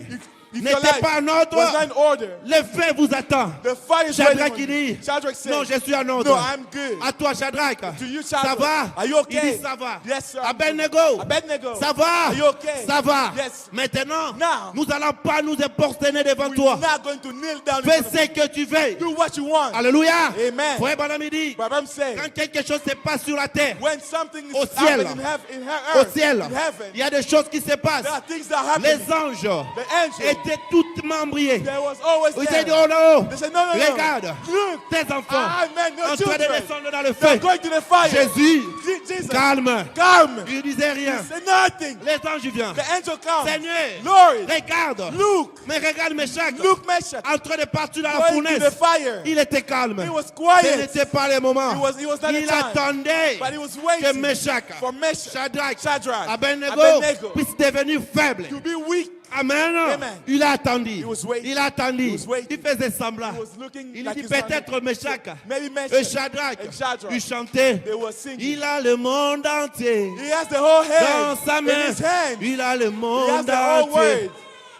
If your n'était life pas en was not ordre, in order, le feu vous attend. the fire is Shadrach waiting for il you. dit, Shadrach said, non, je suis en ordre. no, I'm good. À toi, Shadrach. To you, Ça Shadrach. va? Are you okay? Il dit, ça va. Yes, sir. Abednego. Abednego. Ça va? Are you okay? Ça va. Yes. Maintenant, Now, nous n'allons pas nous prosterner devant we're toi. not going to kneel down in Fais front of ce que tu veux. you. Do what you want. Alléluia. Amen. Frère Branham il dit, But I'm saying, quand quelque chose se passe sur la terre, when something au is ciel, happening in au earth, ciel, in heaven, il y a des choses qui se passent. there are things that happen. Les anges The angel, étaient toutes membriés. there was always Ils there. ont dit, oh non, They said, no, no, no. regarde, Look, tes enfants Amen, no en train de children. descendre dans le They're feu. going to the fire. Jésus, Jesus, calme. calm. Il disait rien. Say nothing. Les anges viennent. The angel comes. Seigneur, Lord, regarde. look, Mais regarde Meshach. look, Meshach, En train de partir dans la going to the fournaise. fire. Il était calme. He was Ce quiet, n'était pas le moment. He was not Il the time. attendait but he was que waiting Meshach, for Meshach, Shadrach, Abednego Abednego puisse devenir faible. to be weak. Amen. Amen. Il a attendu. He was waiting. Il a attendu. He was waiting. Il faisait semblant. He was looking Il like dit he's peut-être not- Meshach Maybe et Meshach Shadrach. and Shadrach. Il chantait. They were singing. Il a le monde entier He has the whole dans head sa in main. his hand. Il a le He has monde the whole entier world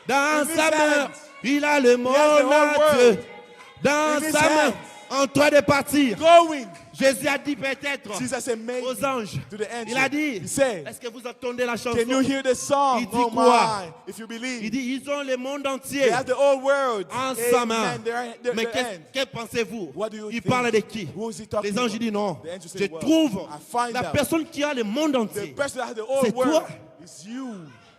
dans in his sa main. hands. Il a le has the monde whole entier world dans in his sa main. hands. En train de partir. going. Jésus a dit peut-être Jesus said, maybe aux anges. to the angel. Il a dit, He said, est-ce que vous entendez la chanson? can you hear the song? Il dit Oh quoi? my. If you Il believe, dit, ils ont le monde they entier have the whole world en sa main. Amen. They're Mais end. que pensez-vous? What do you Il think? parle de qui? Who is he talking Les anges about? disent non. The angel Je said, well, trouve I find la out. personne qui a le monde The entier. person that has the whole C'est world toi. is you.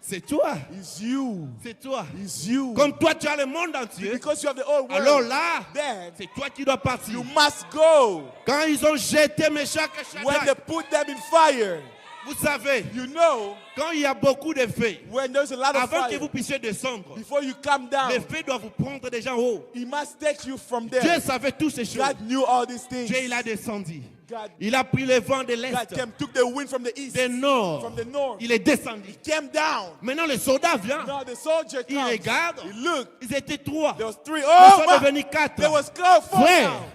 C'est toi. Is you. C'est toi. Is you. Comme toi, tu as le monde entier. Because you have the whole world. Alors là, Then c'est toi qui dois partir. you must go. Quand ils ont jeté Meshach et When they Shadrach, put them in fire, vous savez, you know, quand il y a beaucoup de feux, when there's a lot of avant que fire, vous puissiez descendre, before you come down, les feux doivent vous prendre déjà en haut. he must take you from Dieu there. savait toutes ces choses. God knew all these things. Dieu, il a descendu. God, Il a pris le vent de God l'Est, came, took the wind from the east, du Nord. from the north. Il est descendu. Came down. Maintenant, le soldat vient. Now the soldier Il comes. regarde. He looked. Ils étaient 3. There was 3. Ils Oh sont my. devenus 4. There was 4 Frère. now.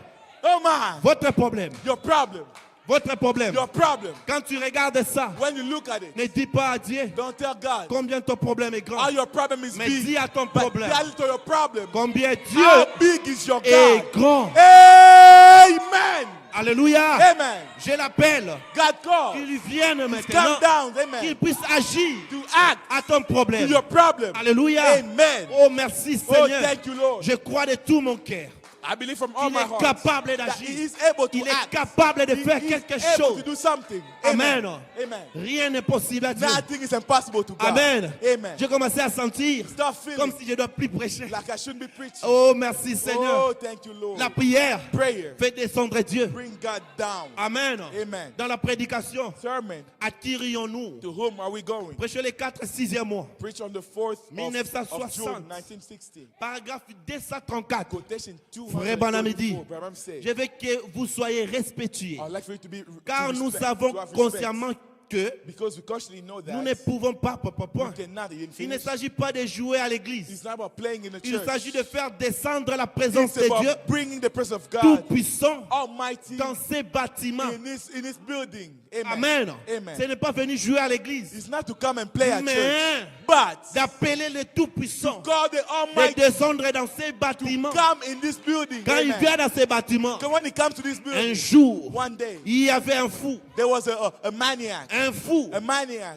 Oh my. Votre problème. Your problem. Votre problème. Your problem. Quand tu regardes ça, When you look at it, ne dis pas à Dieu don't tell God combien ton problème est grand. how your problem is Mais big. dis à ton But problème tell it to your problem. combien How Dieu big is your est God? grand. Amen. Alléluia. Amen. Je l'appelle. God called. Qu'il vienne Come maintenant. down. Qu'il Amen. puisse agir To act à ton to problème. your problem. Alléluia. Amen. Oh, merci Oh, Seigneur. thank you, Lord. Je crois de tout mon cœur. I believe from all Il my est heart capable that d'agir. he is able to Il est act. capable de He faire is quelque able chose. to do something. Amen. Amen. Rien n'est possible à Dieu. Nothing is impossible to God. Amen. Amen. J'ai commencé à sentir Start feeling comme si je ne dois plus prêcher. like I shouldn't be preaching. Oh, merci Seigneur. Oh, thank you, Lord. La prière Prayer. fait descendre Dieu. Bring God down. Amen. Amen. Dans la prédication, Sermon. à qui rions-nous? To whom are we going? Prêchez les 4 6e mois. Preach on the 4th of 1960. June, 1960. Paragraphe 234. Quotation Frère Branham dit, 234. Branham said, je veux que vous soyez respectueux. I'd like for you to be Car to nous respect, savons to have respect. consciemment que Because we consciously know that nous ne pouvons pas, we point. cannot. You didn't Il ne finish. s'agit pas de jouer à l'église. It's not about playing in the Il church. s'agit de faire descendre la présence It's de Dieu about bringing the presence of God tout-puissant Almighty dans ces bâtiments. in this building. Amen. Amen. Ce n'est pas venir jouer à l'église, It's not to come and play at mais church, but d'appeler le Tout-Puissant God the de Almighty descendre dans ces bâtiments. come in this building. Quand il Amen. vient dans ces bâtiments, So when he comes to this un building, jour, one day il y avait un fou, there was a maniac,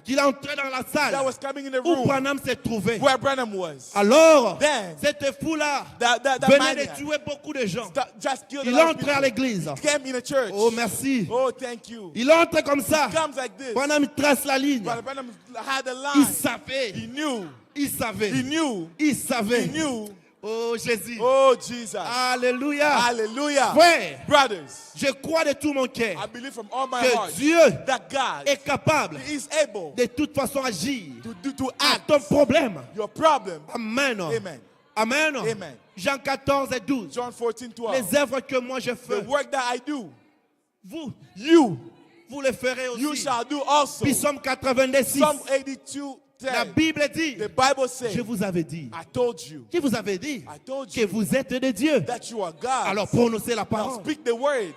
qui entrait dans la salle that was coming in the où room Branham se trouvait. where Branham was. Alors, Then cette fou-là that venait maniac de tuer beaucoup de gens. just killed a Il lot of entrait à people. l'église. Came in a church. Oh, merci. Oh, thank you. Il entre comme ça. Comes like this. Branham trace la ligne. Brother Branham had a Il line. savait. He knew. Il savait. He knew. Il He savait. knew. Oh, Jésus. Oh, Jesus. Alléluia. Hallelujah. Frère, Brothers, je crois de tout mon cœur I believe from all my que heart Dieu that God est capable is able de toute façon agir to à act ton problème. your problem. Amen. Amen. Amen. Amen. Jean 14 et 12. John 14:12. Les œuvres que moi je The fais, work that I do, vous you le ferez you aussi. shall do also. Psaume 82, Psalm 82:10. la Bible dit, The Bible says, je vous avais dit, I told you je vous avais dit I told que you vous êtes de Dieu. that you are God. Alors prononcez la Now parole. speak the word.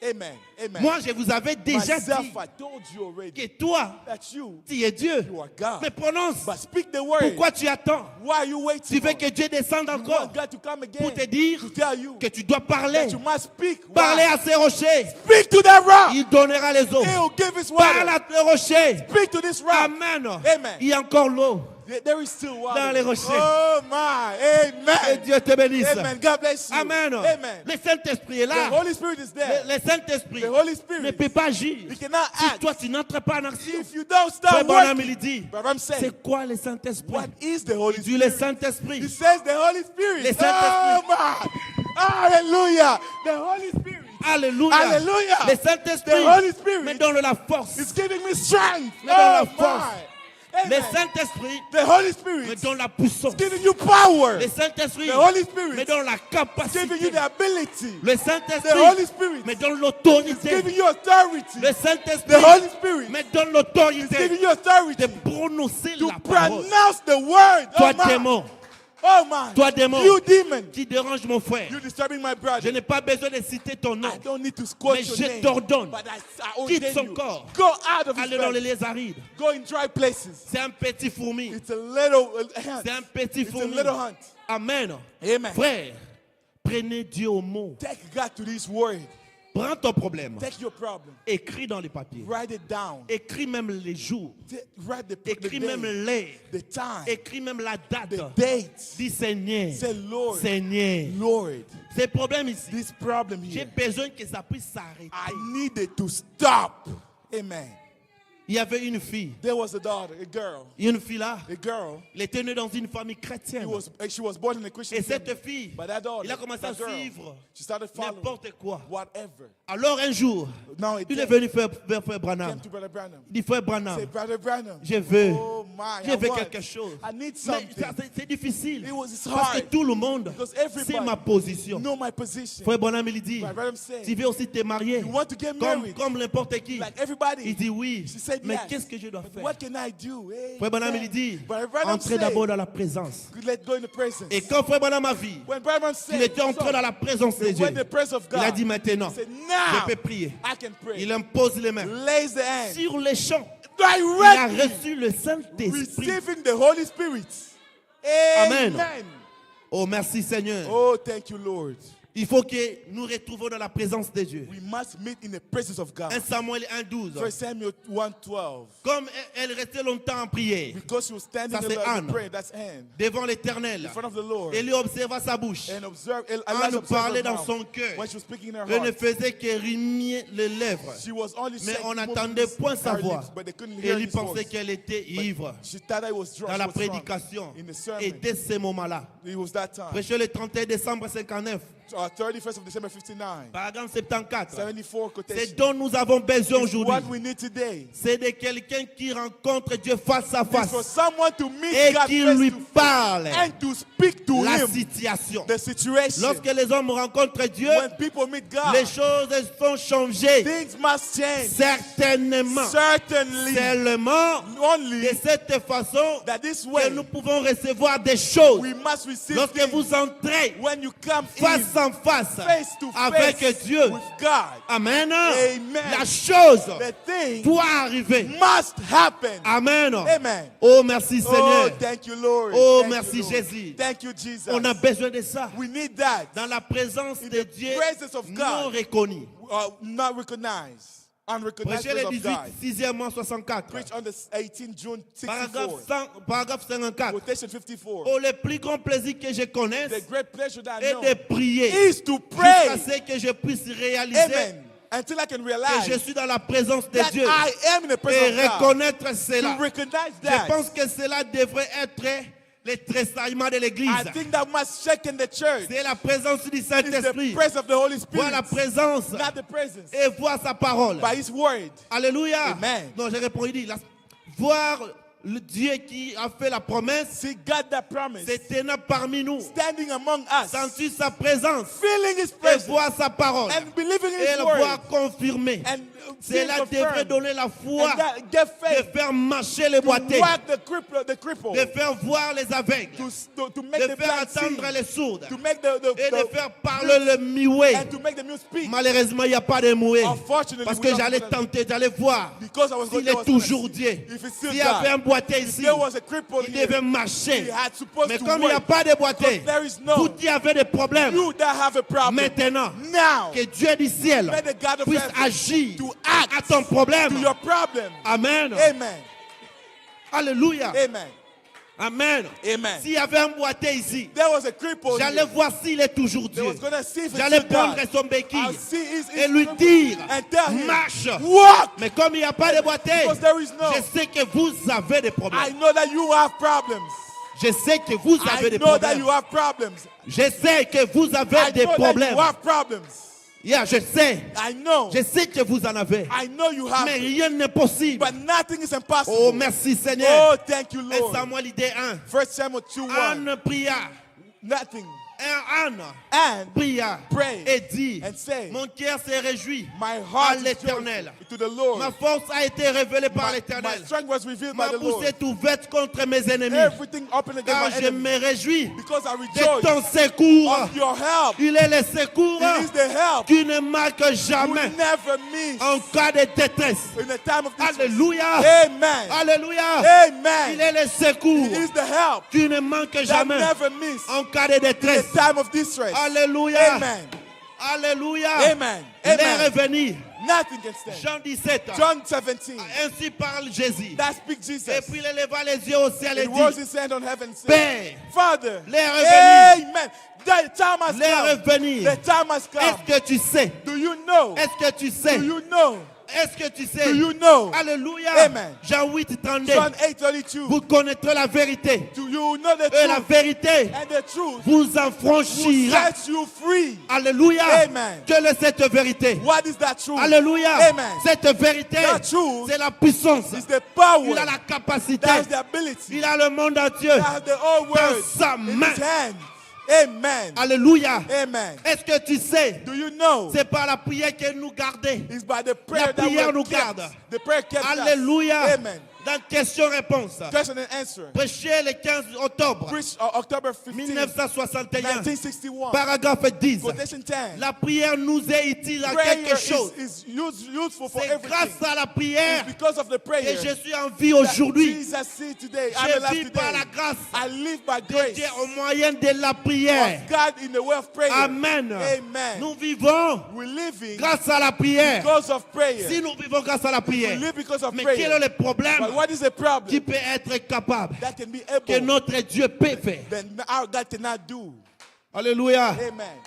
Amen. Amen. Moi, je vous avais déjà Myself, dit I told you already que toi, that you tu es Dieu. are God. Mais prononce. But speak the word. Pourquoi tu attends? Why are you waiting? Tu veux on? que Dieu descende You encore want God to come again pour te dire to tell you que tu dois parler. that you must speak. Parler Why? à ces rochers. Speak to that rock. Il donnera les eaux. He will give his Parle water. à ces rochers. Speak to this rock. Amen. Amen. Il y a encore l'eau. There is still water. Dans les rochers. Oh my. Que Amen. Dieu te bénisse. Amen. God bless you. Amen. Amen. Le Saint-Esprit est The là. Holy Spirit is there. Le Saint-Esprit The Holy ne Spirit. peut pas agir. He cannot Si act. toi tu n'entres pas en action. If you don't Frère start Branham working. il dit, Branham said, c'est quoi le Saint-Esprit? what is the Holy Il dit le Spirit? Saint-Esprit. He says the Holy Spirit. Le Saint-Esprit. Oh my. Hallelujah. The Holy Spirit. Alléluia. Alléluia. Le The Saint-Esprit Holy Spirit me donne la force. It's giving me strength. Me donne la Oh force. my. Le Amen. Saint-Esprit The Holy me Spirit donne la puissance. is giving you power. Le Saint-Esprit The Holy me Spirit donne la is giving you capacité. the ability. Le The Saint-Esprit Holy Spirit me donne is l'autorité. giving you authority. Le The Saint-Esprit Holy Spirit me donne is l'autorité giving you authority de prononcer to la parole. pronounce the word. Toi Oh my. démon, Oh my. toi démon, You demon. qui dérange mon frère. You're disturbing my Je brother. n'ai pas besoin de citer ton nom. I don't need to quote Mais your je name. t'ordonne. But I Quitte ordain son you. corps. Go out of his Allez dans les belly. lieux arides. Go in dry places. C'est un petit fourmi. It's a little ant. C'est un petit It's a fourmi. little hunt. Amen. Amen. Frère, prenez Dieu au mot. Take God to this word. Prends ton problème. Take your problem. Écris dans les papiers. Write it down. Écris même les jours. Write the Écris day, même l'heure. the time, Écris même la date. the date. Dis Seigneur. Say, Lord, Seigneur. Lord, Ces problèmes ici. this problem J'ai here, besoin que ça puisse s'arrêter. I needed to stop. Amen. Il y avait une fille. There was a daughter, a girl. Une fille là. A girl. Elle était née dans une famille chrétienne. She was born in a Christian Et cette family. fille, But that daughter, il a commencé à that girl, suivre she started following n'importe quoi. whatever. Alors un jour, Now il est venu vers Frère Branham. came to Brother Branham. Il dit Frère Branham, Say, Brother Branham, je veux, oh my, je veux I want. quelque chose. I need Mais something. c'est difficile. It's Parce que hard. tout le monde Because everybody sait ma position. know my position. Frère Branham, il dit, Brother Branham said, tu veux aussi te marier you want to get married comme n'importe qui. like everybody. Il dit oui. She said Mais yes. qu'est-ce que je dois But faire? what can I do? Hey, Frère Branham, man. il dit, Brother Branham entrez said, d'abord dans la présence. let's go in the presence. Et quand Frère Branham a vu When Branham qu'il said, était entré dans la présence de Dieu, when the presence of il a God, dit maintenant, he said, je now peux prier. I can pray. Il impose les mains. Lays the hand. Sur les champs, il a Directly reçu le Saint-Esprit. receiving the Holy Spirit. Amen. Amen. Oh, merci Seigneur. Oh, thank you, Lord. Il faut que nous retrouvons dans la présence de Dieu. We must meet in the presence of God. 1 Samuel 1:12. 1 Samuel 1:12. Comme elle restait longtemps en prière Because she was standing Ça, in c'est the Anne. prayer, that's Anne, devant l'Éternel, in front of the Lord. et lui observa sa bouche. And observe, Anne Elijah observed parlait her dans mouth. son cœur. When she was speaking in her Elle ne heart, faisait que remuer les lèvres. she was only Mais saying on moving n'entendait point sa her voix. lips, but they couldn't hear Elle his pensait voice. qu'elle était ivre She thought I was drunk. dans She la was drunk prédication. in the sermon. Et dès ce moment-là, It was that time. prêché le 31 décembre 59, 31st of December 59. paragraphe 74. 74 C'est quotation. dont nous avons besoin It's what aujourd'hui. we need today. C'est de quelqu'un qui rencontre Dieu face à It's for face someone to meet et God qui face lui to face parle and to speak to la him situation. the situation. Lorsque les hommes rencontrent Dieu, When people meet God, les choses sont changées. things must change. Certainement. Certainly, Seulement only de cette façon that this que way nous pouvons recevoir des choses. we must receive Lorsque things vous entrez when you come face in en face face to avec face Dieu. with God. Amen. Amen. La chose The thing doit arriver. must happen. Amen. Amen. Oh, merci Oh, Seigneur. thank you, Lord. Oh, Thank merci you, Lord. Jésus. Thank you, Jesus. On a besoin de ça. We need that. Dans la présence In de the Dieu presence of non God. reconnu. Not recognized. Unrecognized Prêchez le presence 18, of God. 6e mois 64. Preach on the 18 June Paragraphe 64. paragraphe 54. Quotation 54. Oh, le plus grand plaisir que je connaisse The great pleasure that I est know de prier is to jusqu'à pray. ce que je puisse réaliser Amen. Until I can que realize je suis dans la présence de that Dieu I am in the et presence of God. reconnaître cela. To recognize Je that. pense que cela devrait être le tressaillement de l'Église. I think that must shake in the church. C'est la présence du It's Saint-Esprit. the presence of the Holy Voir Spirit. la présence Not the presence. et voir sa parole. By His word. Alléluia. Amen. Non, j'ai répondu, il dit, voir le Dieu qui a fait la promesse, See God that promise. c'est tenant parmi nous. Standing among us. Sentir sa présence Feeling His et presence. voir sa parole. And believing in Et His le word. voir confirmer. And seeing Cela devrait confirmed. donner la foi And that get de faith. faire marcher les To boiteux, walk the cripple. de faire voir les aveugles, To make de the faire blind see. entendre les sourds To make et de faire parler le muet. and to make the mute speak. Malheureusement, il n'y a pas de muet. Unfortunately, Parce we que don't j'allais have that. tenter, j'allais voir Because I was s'il going est toujours Dieu. If it's still S'il y avait un God. boiteux If ici, there was a cripple il here, devait marcher. he had supposed Mais to comme il n'y a work. pas de boiteux, Because there is no- vous qui avez des problèmes, You that have a problem. maintenant, Now. que Dieu du ciel Let the God of puisse heaven agir to act à ton problème. to your problem. Amen. Amen. Alléluia. Amen. Amen. Amen. S'il y avait un boiteux ici, There was a cripple j'allais here. voir s'il est toujours They Dieu. was going to see if it's J'allais still prendre God. son béquille I'll see his et lui cripple dire, and tell him, marche. walk. Mais comme il n'y a pas de boiteux, Because there is no. je sais que vous avez des I problèmes. know that you have problems. Je sais que vous avez I des know that problèmes. you have problems. Je sais que vous I avez des know that problèmes. you have problems. Yeah, je sais. I know. Je sais que vous en avez. I know you have Mais it. rien n'est possible. But nothing is impossible. Oh, merci Seigneur. Oh, thank you, Et Lord. Samuel idée 1. 1 Samuel 2:1. Anne pria. Nothing. Anne And pria pray et dit, and say, mon cœur s'est réjoui my à heart is l'Éternel. joyful to the Lord. Ma force a été révélée par My l'Éternel. strength was revealed by Ma the bouche Lord. est ouverte contre mes ennemis. Everything open against Car my je enemy. me réjouis Because I de rejoice ton secours. of your help. Il est le secours It is the help qui ne manque you jamais never miss en cas de détresse. in the time of distress. Alléluia. Amen. Alléluia. Amen. Il est le secours It is the help qui ne manque that jamais never miss en cas de in the détresse. time of distress. Alléluia. Amen. Alléluia. Amen. L'air est Amen. venu. Nothing can stand. Jean 17. John 17. Ainsi parle Jésus. That speaks Jesus. Et puis il éleva les yeux au ciel et It was dit, his hand on heaven saying, Père, Father, l'air est venu. Amen. The time has L'air est come. venu. The time has come. Est-ce que tu sais? Do you know? Est-ce que tu sais? Do you know? Est-ce que tu sais? Do you know? Alléluia. Amen. Jean 8, 32. John 8:32. Vous connaîtrez la vérité. Do you know the Et la truth? vérité And the truth vous will affranchira. set you free. Alléluia. Amen. Quelle est cette vérité? What is that truth? Alléluia. Amen. Cette vérité, That truth c'est la puissance. is the power. Il a la capacité. That is the ability. Il a le monde entier That has the whole dans world sa in main. his hand. Amen. Alléluia. Amen. Est-ce que tu sais? Do you know? C'est par la prière qu'elle nous gardait. It's by the prayer La that prière we nous kept. garde. The prayer kept us. Alléluia. Amen. Dans question-réponse. Question and answer. Prêché le 15 octobre Preach October 15, 1961. 1961. Paragraphe 10. Quotation 10. La prière nous est utile à Prayer quelque chose. is useful for C'est everything. grâce à la prière It's because of the que prayer je suis en vie that aujourd'hui. Jesus see today. I'm Je alive vis par today. la grâce I live by de grace Dieu au moyen de la prière. of God in the way of prayer. Amen. Amen. Nous vivons We're living grâce à la prière. because of prayer. Si nous vivons grâce à la We prière, live because of mais quel est prayer. le problème But what is the problem qui peut être capable that can be que able notre Dieu peut faire? then our God cannot do? Alléluia. Amen.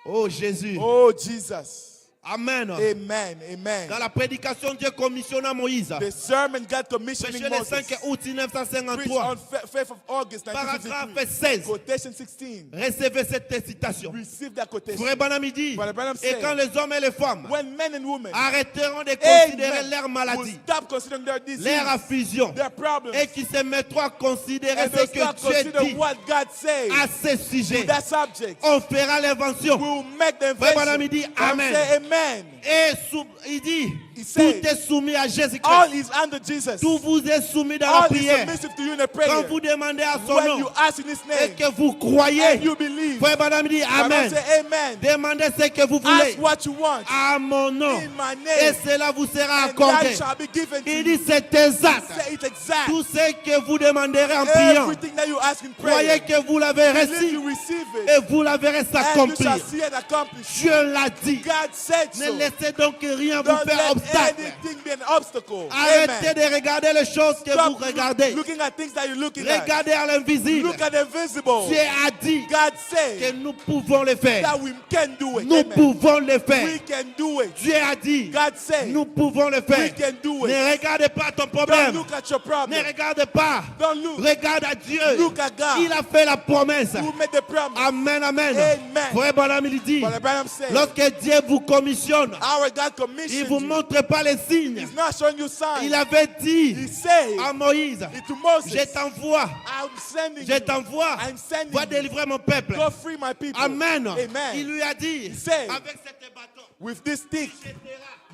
Oh Jésus. Oh Jesus. Amen. Amen. Amen. Dans la prédication, Dieu commissionna Moïse. The sermon God commissioning Prêché le Moses. 5 août Preached 1953. on 5th of August Paragraphe 1953. 16. Quotation 16. Recevez cette citation. Receive that quotation. Frère Branham dit, Brother Branham et said, quand les hommes et les femmes when men and women arrêteront de considérer Amen. leur will maladie, stop considering their disease, leur affliction, their problems, et qui se mettront à considérer and ce they que start Dieu considering dit what God says à ce sujet, to that subject, on fera l'invention. we will make the Frère Branham invention. dit Amen. Say amen. Et il dit, He tout said, est soumis à Jésus-Christ. all is under Jesus. Tout vous est soumis dans la All is prière. submissive to you in the prayer. Quand vous demandez à son When nom you ask in His et name que vous croyez, and you believe, Frère Branham dit Brother Amen. say amen. Demandez ce que vous voulez Ask what you want à mon nom in my et name, cela vous sera and accordé. that shall be given to Il you. dit c'est exact. Say it exact. Tout ce que vous demanderez en priant, Everything that you ask in croyez prayer, que vous l'avez believe reçu you receive it, et vous la verrez and you s'accomplir. shall see it accomplished. Dieu l'a dit. God said Ne so. laissez donc rien vous Don't faire let obstacle. anything be an obstacle. Arrêtez Amen. de regarder les choses que vous Stop regardez. looking at things that you're looking at. Regardez à l'invisible. Look at the invisible. Dieu a dit God que said nous pouvons le faire. that we can do it. Nous Amen. pouvons le We faire. can do it. Dieu a dit, God said nous pouvons le we faire. can do it. Ne regarde pas ton Don't problème. look at your Ne problem. regarde pas. Don't look. Regarde à Dieu. Look at God. Il a fait la promesse. Who made the promise? Amen, amen. Amen. Frère Branham, il dit, Brother Branham said, lorsque Dieu vous commissionne, our God il commissioned vous you. montre pas les signes. He's not showing you signs. Il avait dit He said à Moïse, to Moses, je t'envoie, I'm sending je you. t'envoie, I'm sending va you. délivrer mon peuple. Go free my people. Amen. Amen. Il lui a dit, said, avec cette bâton, With this stick, etc.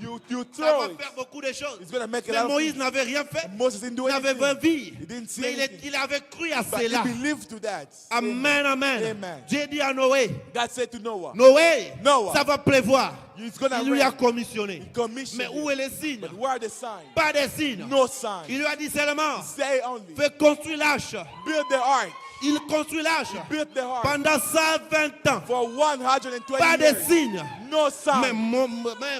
you Ça throw va it. faire beaucoup de choses. It's going to make a Mais lot of Moïse things. n'avait rien fait. Moses didn't do Il avait anything. envie. He didn't see Mais anything. il avait cru à But cela. he believed to that. Amen, amen. Amen. Dieu dit à Noé, God said to Noah, Noé, Noah, ça va pleuvoir. it's going Il to lui a rain. commissionné. He commissioned Mais où it. est le signe? But where are the signs? Pas de signe. No sign. Il lui a dit seulement, Say only. fais construire l'arche. Build the ark. Il construit l'arche Build the ark. pendant 120 ans. For 120 Pas de years. signe. No sign.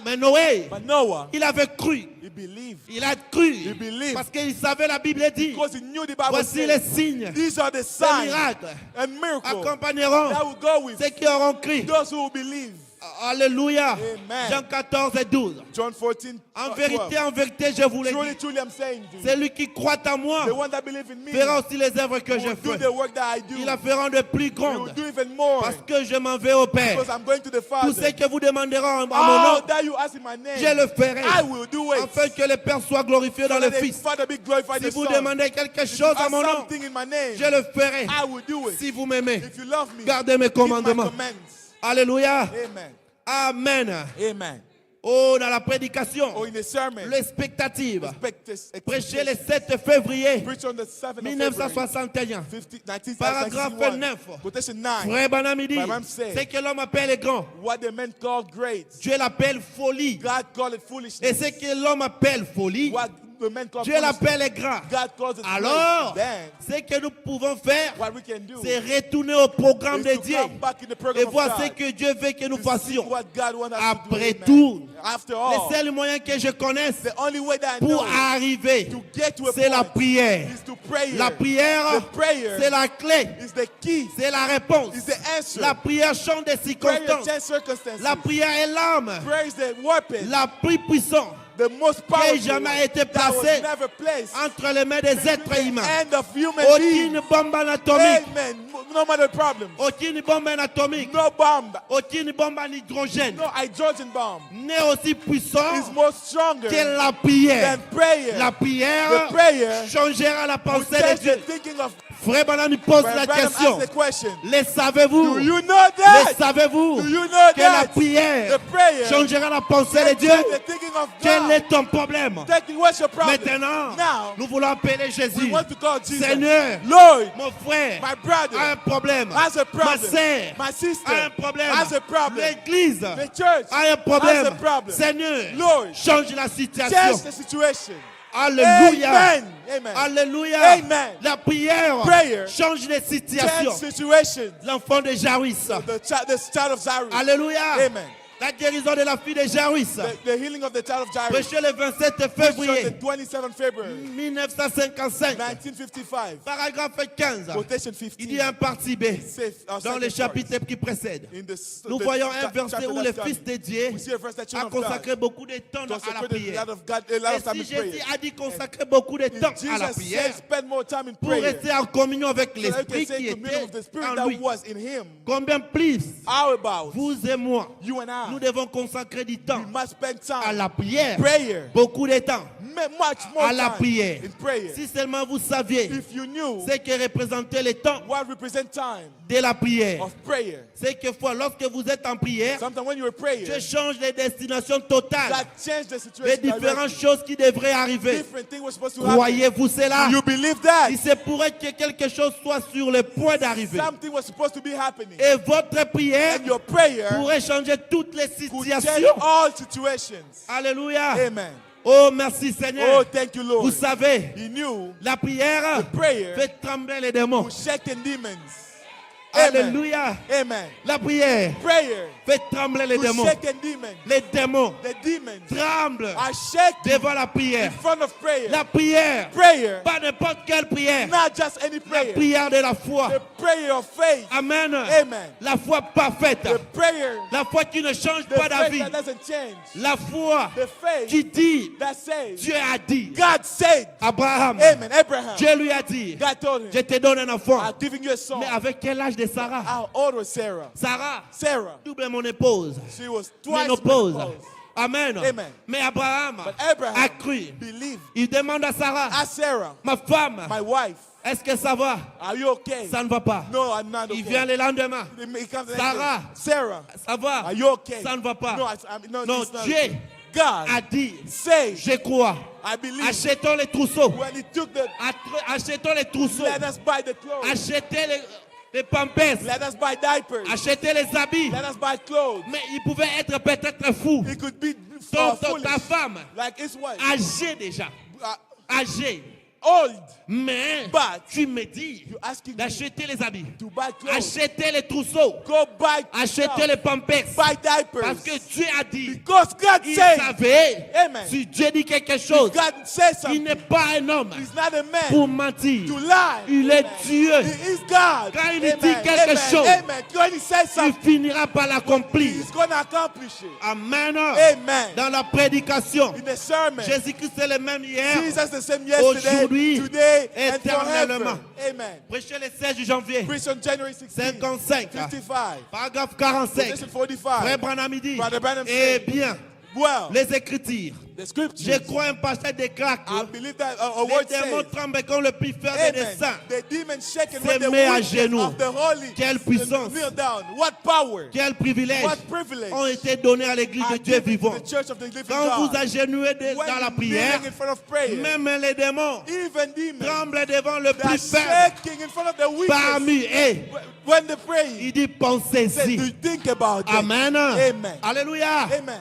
Mais Noé, But Noah, il avait cru. he believed. Il a cru. He believed. Parce qu'il savait la Bible dit. Because he knew the Bible Voici les said, signes. these are the Les signs miracles and miracles accompagneront that will go with ceux qui auront cru. those who will believe. Alléluia. Amen. Jean 14 et 12. John 14. En 12. vérité, je vous le Truly, dis. truly, I'm saying to you, Celui qui croit en moi the one that believes in me fera aussi les œuvres que je will do fais. the work that I do. Il la feront de plus He will grandes. do even more. Parce que je m'en vais au Père. Because I'm going to the Tout ce Father. que vous demanderez à mon All nom, that you ask in my name, je le ferai. I will do it. Afin que le Père soit glorifié dans So le that the Fils. Father be glorified Si in the vous Son. demandez quelque If you chose à ask mon nom, something in my name, je le ferai. I will do it. Si vous m'aimez, If you love me, gardez mes keep my commandements. commands. Alléluia. Amen. Amen. Amen. Oh, dans la prédication, Or in the sermon, l'expectative. expectation. Prêché le 7 février Preach on the 7th of February, 1961. 1961. Paragraphe 9. Quotation 9. Frère Branham dit, Branham said, ce que l'homme appelle grand, What the men call great, Dieu l'appelle folie. God called it Et foolishness. ce que l'homme appelle folie, What the men call Dieu l'appelle grand. God calls it Alors, great. Then, ce que nous pouvons faire, what we can do c'est retourner au programme is de to Dieu come back in the et program of voir ce God. que Dieu veut que nous To see fassions. what God wants us Après to do. tout, Amen. After le all, seul moyen que je connaisse the only way that I pour know arriver, to get to a c'est la point prière. is to pray. La prière, The prayer c'est la clé, is the key, c'est la réponse. is the answer. La prière change des Prayer circonstances. changes circumstances. La prière est l'arme Prayer is the weapon, la plus puissante the most qui ait powerful jamais one été that was placée never placed entre les mains des êtres in humains. the hand of human beings. Aucune bombe atomique, Amen. No matter the problem. aucune bombe atomique, No bomb. aucune bombe en hydrogène No hydrogen bomb n'est aussi puissant is more stronger que la prière. than prayer. La prière The prayer changera la will pensée de change Dieu. the thinking of Frère Branham nous pose la Branham question. asked the question. Les savez-vous? Do you know Les that? savez-vous Do you know que la that? prière The prayer changera la pensée will de Dieu? change the thinking of Quel God. est ton problème? What's your problem? Maintenant, Now, nous voulons appeler we Jésus. want to call Jesus. Seigneur, Lord, mon frère my brother a un problème. has a Ma problem. sœur My sister a un problème. has a problem. L'église The church a un problème. has a problem. Seigneur, Lord, change la situation. change the situation. Alléluia. Amen. Amen. Alléluia. Amen. La prière Prayer change les situations. Change situations. L'enfant de Jairus. The child of Jairus. Alléluia. Amen. La guérison de la fille de Jairus. The healing of the child of Jairus. Prêché le 27 Which on février the 27th February 1955. 1955. Paragraphe 15. Quotation Il 15. dit un partie B. Dans Dans le chapitre qui précède. In the, Nous the voyons un chapter verset où that's le coming. Fils de Dieu We see a verse that a children of God consacré beaucoup de temps à la consecrated a prière. lot of God, a lot Et of time si in Jésus prayer. a dit consacrer beaucoup de temps à la Jesus prière said spend more time in pour prayer. rester en communion avec So that we l'Esprit can qui say communion with the était Spirit en that lui. was in him. Combien plus How about vous et moi, you and I? nous devons consacrer du temps We must spend à time la prière, prayer. beaucoup de temps Much more à la time prière. in prayer. Si seulement vous saviez If you knew ce que représentait le temps what represent time de la prière, of prayer, c'est que fois, lorsque vous êtes en prière, sometimes when you were praying, Dieu change les destinations totales, God changed the les situation. différentes directly. choses qui devraient arriver. Different things were supposed to happen. Croyez-vous cela? You believe that? Il se pourrait que quelque chose soit sur le point d'arriver. Something was supposed to be happening. Et votre prière And your prayer pourrait changer toutes les could change situations. all situations. Alléluia. Amen. Oh, merci Oh, Seigneur. thank you, Lord. Vous savez, He knew la prière the prayer fait trembler les démons. would shake the demons. Amen. Alléluia. Amen. La prière Prayer fait trembler les would démons. shake the demons. Les démons The demons tremblent are shaking devant la in prière. front of prayer. La prière, Prayer, pas n'importe quelle prière. not just any La prayer. prière de la foi. The prayer of faith. Amen. Amen. La foi parfaite. The prayer, La foi qui ne change the pas faith d'avis. that doesn't change. La foi The faith qui dit, that says, Dieu a dit. God said, Abraham, Amen. Abraham, Dieu lui a dit, God told je him, te donne un enfant. I'll give you a son. Mais avec quel âge de Sarah? How old was Sarah? Sarah, Sarah. double mon épouse. She was twice Ménopause. menopause. Amen. Amen. Mais Abraham But Abraham a cru. believed. Il demande à Sarah, Ask Sarah, ma femme, my wife, est-ce que ça va? are you okay? Ça ne va pas. No, I'm not Il vient okay. le lendemain. He comes the next Sarah. day. Sarah, Ça va? are you okay? Ça ne va pas. No, no, Non, it's not Dieu okay. God a dit, said, je crois. I believe. Achetons les trousseaux. When he took the, Achetons les trousseaux. let us buy the clothes. Achetez les pampers. Let us buy diapers. Achetez les habits. Let us buy clothes. Mais il pouvait être peut-être fou. He could be Ta foolish, femme, like his wife, âgée déjà. Âgée. old. Mais But tu me dis you asking me d'acheter les habits. to buy clothes. Acheter les trousseaux. Go buy Acheter clothes. les pampers. Buy diapers. Parce que Dieu a dit. Because God Il said, savait. Amen. Si Dieu dit quelque chose, God says il something. n'est pas un homme He's not a man pour mentir. to lie. Il est Dieu. He is God. Quand il Amen. dit quelque Amen. chose, Amen. When he says Il something, finira par l'accomplir. he's going to accomplish it. Amen. Amen. Dans la prédication, In the sermon, Jésus-Christ est le même hier. Jesus the same yesterday, Aujourd'hui, today, and éternellement. forever. Amen. Prêché le 16 janvier Preached on January 16, 55, 55, paragraphe 45. Quotation 45. Frère Branham dit, Brother Branham eh said, bien, Well, les Écritures, the je scriptures, crois un passage déclare I que believe that a les word démons says, tremblent comme le plus faible des Amen. saints. The demon shaken Se when the met à witness genoux. of the holy Quelle puissance. kneel down. What power, Quels privilèges what privilege ont été donnés à l'église de are Dieu given to vivant. the church of the living Quand vous God. agenouillez When dans la you're prière, kneeling in front of prayer, même les démons even demons, tremblent devant le they are plus faible shaking in front of the weakest. parmi eux. When they pray, Il dit say, do pensez-y. you think about it? Amen. Amen. Alléluia. Amen.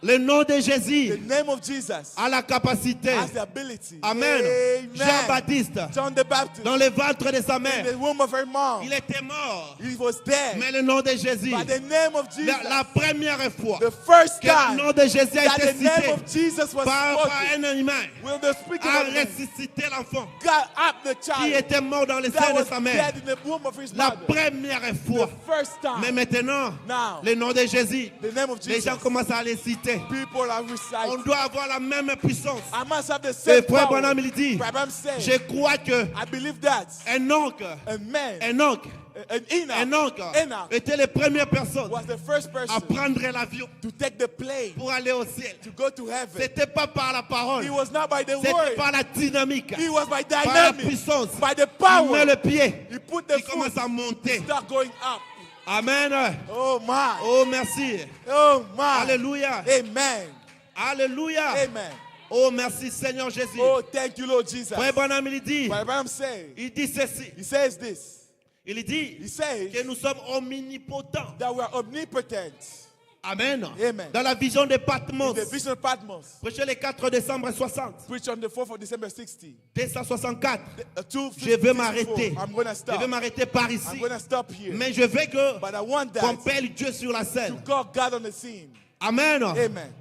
Le nom de Jésus The name of Jesus a la capacité. has the ability. Amen. Amen. Jean-Baptiste, John the Baptist, dans le ventre de sa in mère, the womb of her mom, il était mort. he was dead. Mais le nom de Jésus, By the name of Jesus, la première fois the first que le time nom de Jésus a that été the name cité of Jesus was par spoken, un humain, will the speaking a of man ressuscité l'enfant got up the qui child était mort dans le that sein de was sa mère. dead in the womb of his La mother. première The fois. first Mais time, maintenant, now, le nom de Jésus, the name of les Jesus, gens commencent à les citer. people are On reciting. doit avoir la même puissance. I must have the Et same frère power. Branham, il dit, Branham said, je crois que I believe that Enoch, a man, Enoch, an Enoch Enoch était la première personne was the first à person prendre l'avion to take the plane pour aller au ciel. to go to heaven. C'était pas par la parole, He was not by the c'était word. par la dynamique, He was by par la dynamic, puissance. by the Il met power. le pied, He put the il commence foot, à monter. start going up. Amen. Oh my. Oh, merci. Oh my. Alléluia. Amen. Alléluia. Amen. Oh, merci Seigneur Jésus. Oh, thank you, Lord Jesus. Frère Branham, il dit, But Branham said, il dit ceci. he says this. Il dit He says que nous sommes omnipotents. that we are omnipotent. Amen. Amen. Dans la vision de Patmos, The vision of Patmos, prêché le 4 décembre 60, preached on the 4th of December 60. 264. 254. Je vais m'arrêter. I'm going to Je stop. vais m'arrêter par I'm ici. going to stop here. Mais je veux que But I want qu'on that pèle Dieu sur la to scène. call God on the scene. Amen. Amen.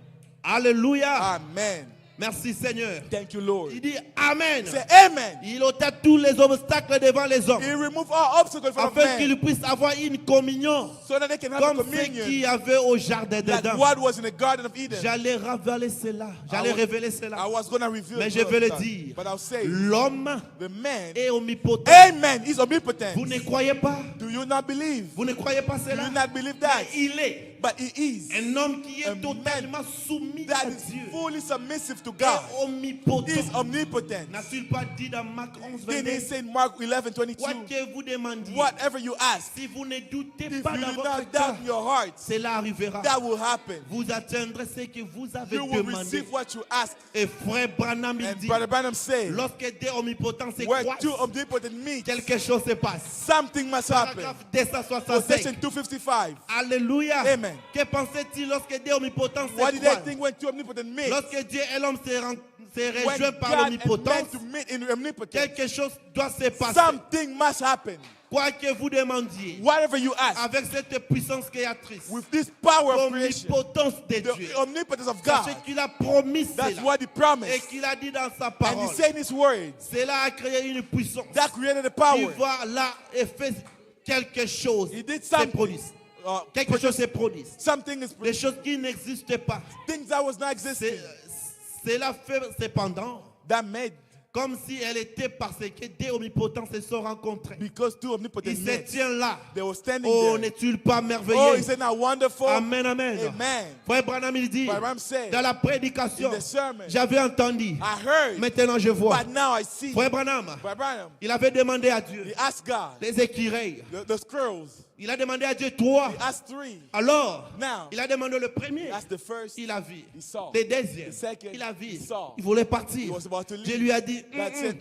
Alléluia. Amen. Merci Seigneur. Thank you, Lord. Il dit Amen. Say amen. Il ôta tous les obstacles devant les hommes He removed all obstacles from afin man qu'ils puissent avoir une communion so that they can have comme a ceux communion qui avaient au jardin like d'Éden. what was in the Garden of Eden. J'allais révéler cela. J'allais I was- révéler I cela. was going to reveal Mais it je vais le first, dire. but I'll say L'homme the man, est omnipotent. amen, is omnipotent. Vous ne croyez pas? Do you not believe? Vous ne croyez pas Do cela? you not believe that? Mais il est But he is. un homme qui A est totalement soumis That à is Dieu. fully submissive to Et God. omnipotent. He is omnipotent. N'a-t-il pas dit dans Marc 11, Then he 22, said in Mark 11:22, quoi que vous demandiez, whatever you ask, si vous ne doutez if pas you dans do votre not cœur, doubt in your heart, cela arrivera. that will happen. Vous atteindrez ce que vous avez You will demandé. receive what you ask. Et frère Branham, il And dit, Brother Branham said, lorsque des omnipotents se where croisent, two omnipotent meet, quelque chose se passe. something must happen. Paragraphe Quotation 265. 255. Alléluia. Amen. Que pensait-il lorsque des omnipotents se What did they croisent? think when two omnipotent meet? Lorsque Dieu et l'homme se When rejoignent par God and l'omnipotence, man to meet in omnipotence, quelque chose doit se passer. something must happen. Quoi que vous demandiez, Whatever you ask, avec cette puissance créatrice, with this power of creation, l'omnipotence de Dieu, the omnipotence of God, sachez qu'il a promis that's cela what he et promised. qu'il a dit dans sa And he parole. said in his words, Cela a créé une puissance that created a qui power. va là et fait quelque chose He did se something. produise. Quelque chose se produise. Something is Des choses qui n'existent pas. things that was not existing. Cela fait cependant That made comme si elle était parce que des omnipotents se sont rencontrés. because two omnipotent Ils se men, tiennent là. they were standing Oh, there. n'est-il pas Oh, merveilleux? isn't that wonderful? Amen, amen. Amen. Frère Branham, il dit, Brother Branham said, dans la prédication, in the sermon, j'avais entendu. I heard, Maintenant, je vois. but now I see. Frère Branham, Brother Branham, il avait demandé à Dieu he asked God, les écureuils. the squirrels, Il a demandé à Dieu trois. he asked three. Alors, Now, il a demandé le premier. that's the first. Il a vu. He saw. Le deuxième, The second, il a vu. he saw. Il voulait He partir. was about to leave. Dieu lui a dit, God said,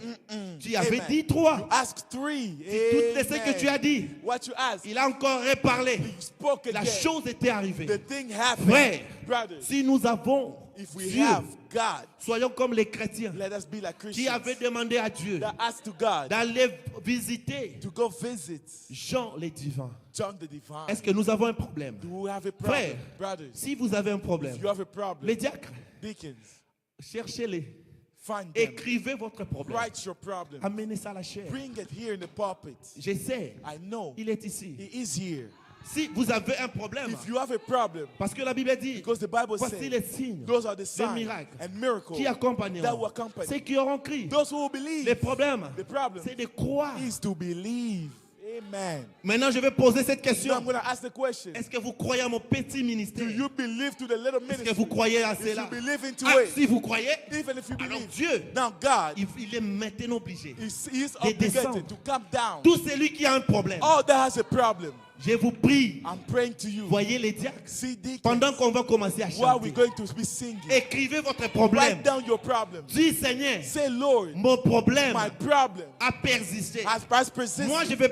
tu avais Amen. dit trois. You asked three. Tout ce que tu as Amen. dit, What you asked, il a encore reparlé. you spoke La again. chose était arrivée. The thing happened. Frère, Brothers, si nous avons if we Dieu, have God, soyons comme les chrétiens let us be like qui Christians avaient demandé à Dieu that asked to God d'aller visiter to go visit Jean le divin. John the Divine. Est-ce que nous avons un problème? Do we have a problem? Frère, Brothers, si vous avez un problème, if you have a problem, les diacres, deacons, cherchez-les. find them. Écrivez votre problème. Write your problem. Amenez ça à la chair. Bring it here in the pulpit. Je sais, I know il est ici. he is here. Si vous avez un problème, If you have a problem, parce que la Bible dit, because the Bible voici says les signes, those are the les signs miracles and miracles qui that accompagneront will accompany ceux qui auront crié. those who will believe. Les problèmes, The problem c'est de croire. is to believe. Amen. Maintenant, je vais poser cette Now I'm question. going to ask the question. Est-ce que vous croyez à mon petit ministère? Do you believe to the little Est-ce que ministry? vous croyez à If cela? you believe into Ah, it, si vous croyez, even if you alors believe, Dieu, now God il est maintenant obligé. is de descendre. obligated to come down. Tout celui qui a un problème, All that has a problem, Je vous prie. I'm praying to you. Voyez les diacres. See, deacons, Pendant qu'on va commencer à while we're chanter, going to be singing, écrivez votre problème. write down your problem. Dis Seigneur, Say, Lord, mon problème my problem a persisté. has persisted. Moi, je ne vais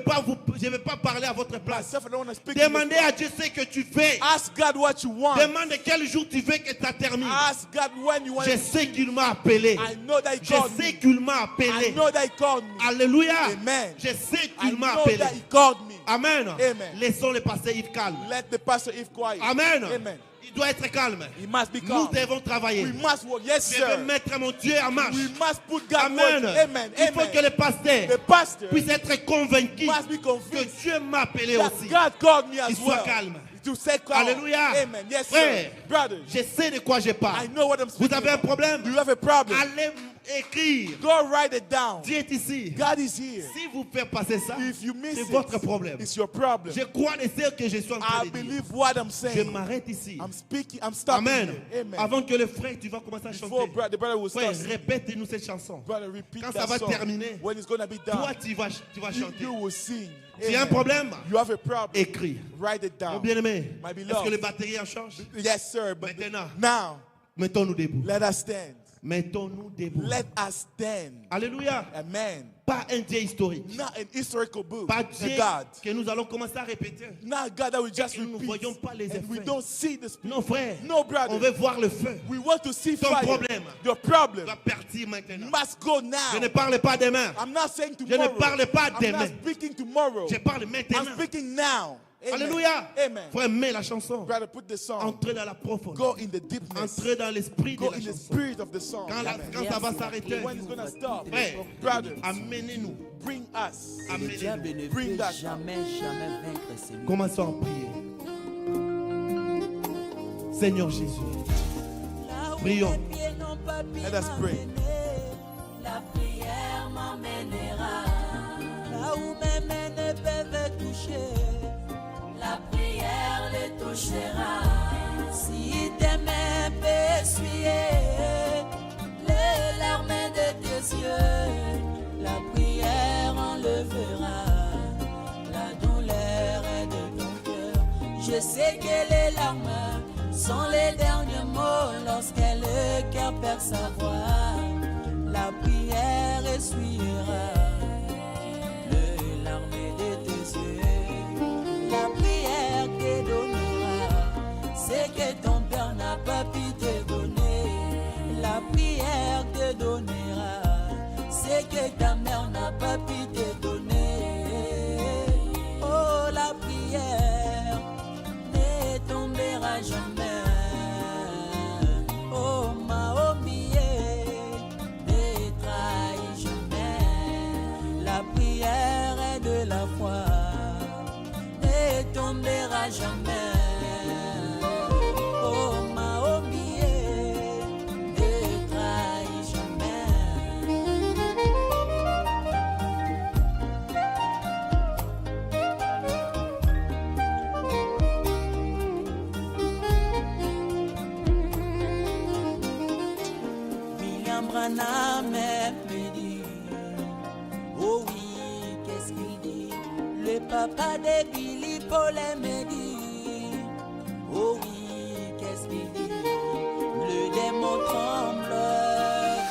pas parler à votre place. Myself, I don't want to speak. Demandez à Dieu ce que tu fais. Ask God what you want. Demande quel jour tu veux que ça termine. Ask God when you want. Je sais qu'il m'a appelé. I know that He Je called sais me. qu'il m'a I appelé. know that He called me. Alléluia. Amen. Je sais I qu'il m'a know appelé. that He called me. Amen. Amen. Laissons le pasteur Yves calme. Let the pastor if quiet. Amen. Amen. Il doit être calme. He must be Nous calm. devons travailler. We must work. Yes, Je veux sir. mettre mon Dieu en marche. We must put God Amen. working. Amen. Il faut que Amen. le pasteur The pastor puisse être convaincu must be que convinced Dieu m'a appelé that aussi. God called me as Il soit well. calme. To say calm. Alléluia. Amen. Yes, Frère, sir. Brothers, je sais de quoi je parle. I know what I'm Vous speaking avez un about. problème? Do you have a problem? Allez écrire. Go write it down. Dieu est ici. God is here. Si vous faites passer ça, If you miss c'est it, votre problème. it's your problem. Je crois de ce que je suis en train I de dire. believe what I'm Je saying. m'arrête ici. I'm speaking. I'm stopping Amen. here. Amen. Avant que le frère, tu vas commencer à Before chanter. the brother will Frère, start, répète-nous cette chanson. brother, repeat Quand ça that va song. terminer, When it's going to be Toi, done, tu vas chanter. you will sing. Tu as un Amen. problème? You have a problem. Écris. Write it Mon down. bien-aimé, My est-ce beloved. que le batterie en change? Yes, sir. But Maintenant. now, Mettons-nous debout. let us stand. Mettons-nous debout. Let us stand. Alléluia. Amen. Pas un Dieu historique. Not an historical book. Pas A Dieu God. que nous allons commencer à répéter. Not God that we just Et nous ne repeat. voyons pas les And we effets. don't see the spirit. Non, frère. No, brother. On veut voir le feu. We want to see Ton fire. problème. Your problem Va partir maintenant. must go now. Je ne parle pas demain. I'm not saying Je ne tomorrow. parle pas I'm demain. not speaking tomorrow. Je parle I'm maintenant. speaking now. Amen. Alléluia. Amen. Frère, mets la chanson. Brother, put the song. Entrez dans la profondeur. Go in the deepness. Entrez dans l'esprit de Go la in the chanson. spirit of the song. Quand ça va s'arrêter, When it's going to stop. frère, Brothers, amenez-nous. bring us. Le Amenez-nous. diable ne Bring peut that. jamais vaincre celui Commençons à prier. Seigneur Jésus, Là où Prions. mes pieds n'ont pas pu Let us pray. m'emmener, la prière m'emmènera. Là où mes mains ne peuvent toucher, la prière les touchera. Si tes mains peuvent essuyer les larmes de tes yeux, la prière enlèvera la douleur de ton cœur. Je sais que les larmes sont les derniers mots lorsque le cœur perd sa voix. La prière essuiera les larmes de tes yeux. La prière te donnera ce que ton père n'a pas pu te donner. La prière te donnera ce que ta mère n'a pas pu te donner. Oh, la prière ne tombera jamais. Oh, ma oublié, ne trahis jamais. La prière est de la foi, ne tombera jamais. Oh, ma oublié, ne trahis jamais. William Branham me dit, oh oui, qu'est-ce qu'il dit? Le papa de Billy Paul me dit, oh oui, qu'est-ce qu'il dit? Le démon tremble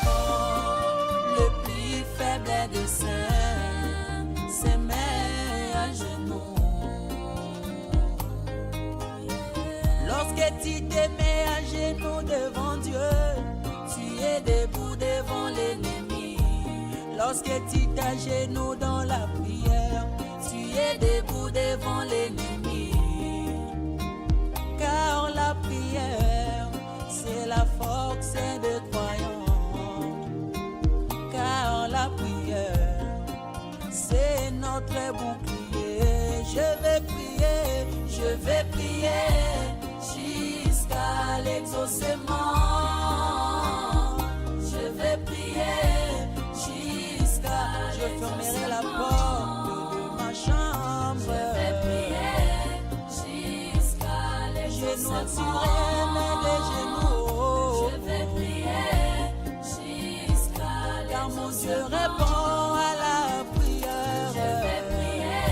quand le plus faible des saints se met à genoux. Lorsque tu te mets à genoux devant Dieu, tu es debout devant l'ennemi. Lorsque tu t'agenouilles dans la prière, tu es debout devant l'ennemi. Car la prière, c'est la force des croyants. Car la prière, c'est notre bouclier. Je vais prier jusqu'à l'exaucement. Je vais prier jusqu'à je fermerai la porte de ma chambre. Je vais prier jusqu'à l'exaucement. Mes genoux. Je vais prier jusqu'à car mon Dieu répond à la prière. Je vais prier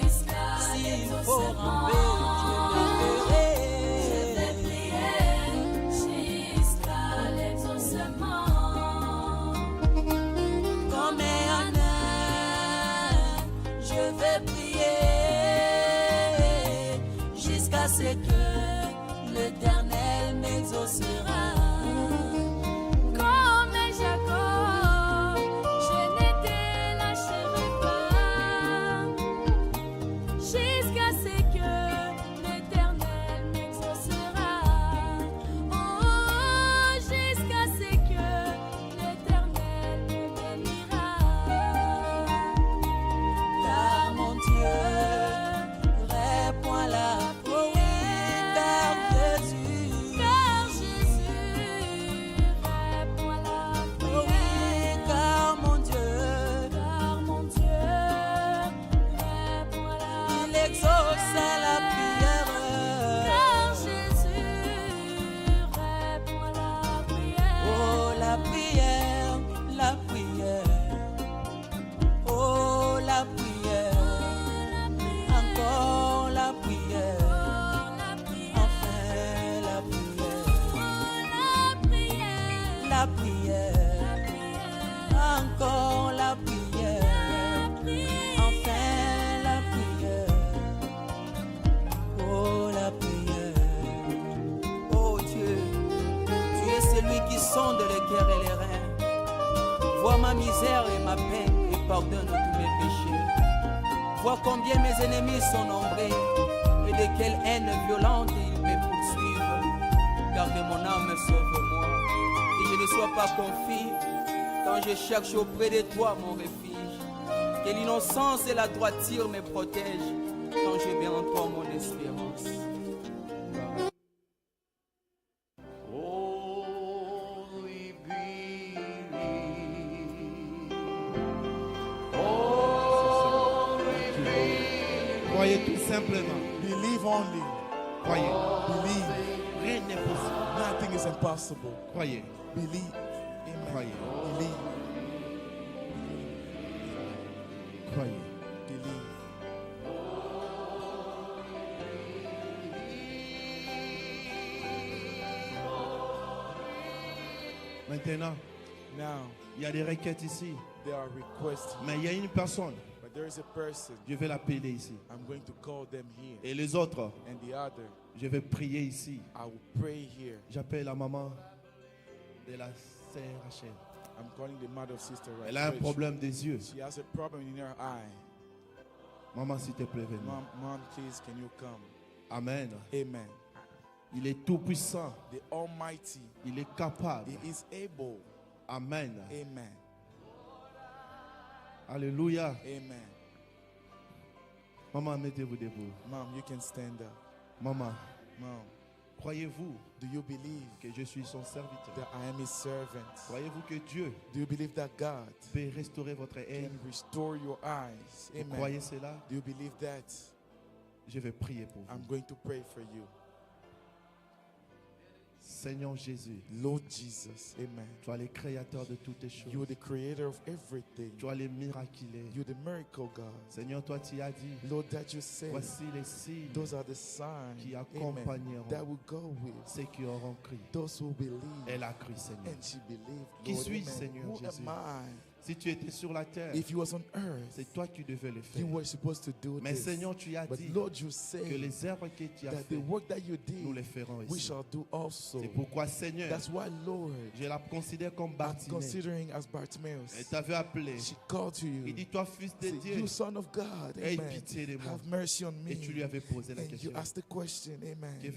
jusqu'à sais que l'Éternel m'exaucera. Comme Jacob, je ne te lâcherai pas, jusqu'à ce que l'Éternel m'exaucera. Oh, jusqu'à ce que l'Éternel me bénira. Car mon Dieu répond à la prière, car Jésus répond à la prière, car mon Dieu répond à la prière. Il exauce à la prière, car Jésus répond à la prière. Oh, la prière, la prière. Oh, la prière, encore la prière, enfin la prière, la prière, encore la prière, enfin la prière, oh la prière. Oh Dieu, tu es celui qui sonde les cœurs et les reins. Vois ma misère et ma peine et pardonne tous mes péchés. Vois combien mes ennemis sont nombreux et de quelle haine violente ils me poursuivent. Garde mon âme, sauve-moi, que je ne sois pas confus quand je cherche auprès de toi mon refuge. Que l'innocence et la droiture me protègent quand je mets en toi mon espérance. Croyez tout simplement. Believe only. Croyez. Believe. Rien n'est possible. Nothing is impossible. Croyez. Believe. Amen. Croyez. Believe. Croyez. Believe. Maintenant, Now, il y a des requêtes ici. there are requests, Mais il y a une personne. but there is a person. Je vais l'appeler ici. I'm going to call them here. Et les autres, And the other, je vais prier ici. I will pray here. J'appelle la maman de la sœur Rachel. I'm calling the mother of Sister Elle a un Rachel. problème des yeux. She has a problem in her eye. Maman, s'il te plaît, viens. Mom, please, can you come? Amen. Amen. Il est tout puissant. The Almighty, Il est capable. He is able. Amen. Amen. Alléluia. Amen. Maman, mettez-vous debout. Mom, you can stand up. Maman, Mom, croyez-vous do you believe que je suis son serviteur? that I am His servant? Croyez-vous que Dieu Do you believe that God peut restaurer votre can âme? restore your eyes? Vous Amen. croyez cela? Do you believe that? Je vais prier pour I'm vous. going to pray for you. Seigneur Jésus, Lord Jesus, amen. tu es le créateur de toutes les You are choses. the creator of everything. Tu es le miraculé. You're the miracle God. Seigneur, toi tu as dit, Lord, that you say, voici les signes those are the signs, qui amen, accompagneront that will go with ceux qui auront cru. those who believe. Elle a cru, Seigneur. And she believed. Qui Lord, suis-je, amen. Seigneur Who Jésus? am I? Si tu étais sur la terre, If you was on earth, c'est toi qui devais le faire. you were supposed to do Mais this. Seigneur, tu as But dit Lord, you que say les œuvres que tu as that the faites, work that you nous les did, ferons we ici. shall do also. C'est pourquoi, Seigneur, That's why, Lord, je la considère comme I'm Bartimée. considering as Elle Bartimaeus. t'avait appelé. She called to you. Il dit, toi, fils de Say, Dieu, you son of God, aie amen. pitié de moi. Have mercy on me. Et tu lui avais posé la And question. you asked the question, amen. Que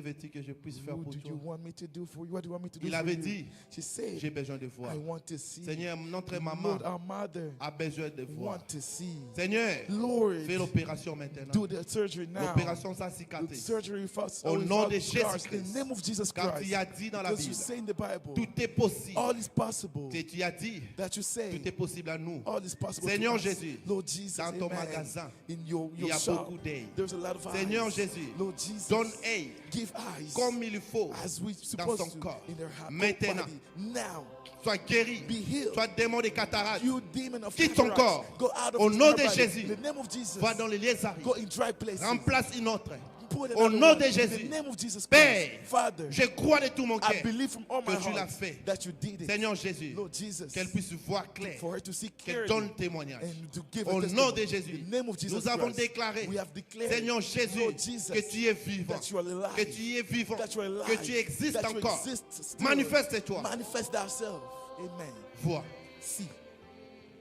veux-tu que je puisse faire Who pour do toi? you want me to do for you? What do you want me to do Il for avait you? dit, She said, j'ai besoin de voir. I want to see. Seigneur, notre maman Lord, our mother a besoin de voir. want to see. Seigneur, Lord, fais l'opération maintenant. do the surgery now. L'opération sans The cicatrice. surgery first. Au nom de Christ, in Jésus-Christ. the name of Jesus Car tu Christ. as dit dans la Because you Bible, say in the Bible, tout est possible. all is possible. Et tu as dit, That you say, tout est possible à nous. all is possible. Seigneur to us. Jésus, Lord Jesus, dans ton amen. magasin, In your il y a shop, beaucoup d'ailes. there's a lot of Seigneur eyes. Jésus, Lord Jesus, donne aide give eyes comme il faut as we dans supposed son to corps. in their heart. Maintenant, Body. Now, sois guéri. be healed. Sois démon de cataracte. You demon of Quitte ton cataracts, corps. go out of Au his nom de body. Jésus. In the name of Jesus, Va dans les lieux arides. go in dry places. Remplace une autre. Put Au another nom one. de In Jésus. the name of Jesus Père, Christ. Father, je crois de tout mon I cœur believe from all my que tu l'as heart fait. that you did it. Seigneur Jésus, Lord Jesus, qu'elle puisse voir clair, for her to see qu'elle clearly donne témoignage. and to give Au a nom de testimony. Jésus, In the name of Jesus nous avons Christ, déclaré, we have declared, Seigneur Jésus, Lord Jesus, que tu es vivant, that you are alive, que tu es vivant, that you are alive, que tu existes that you encore. exist still. Manifeste-toi. Manifest thyself. Amen. Vois, See,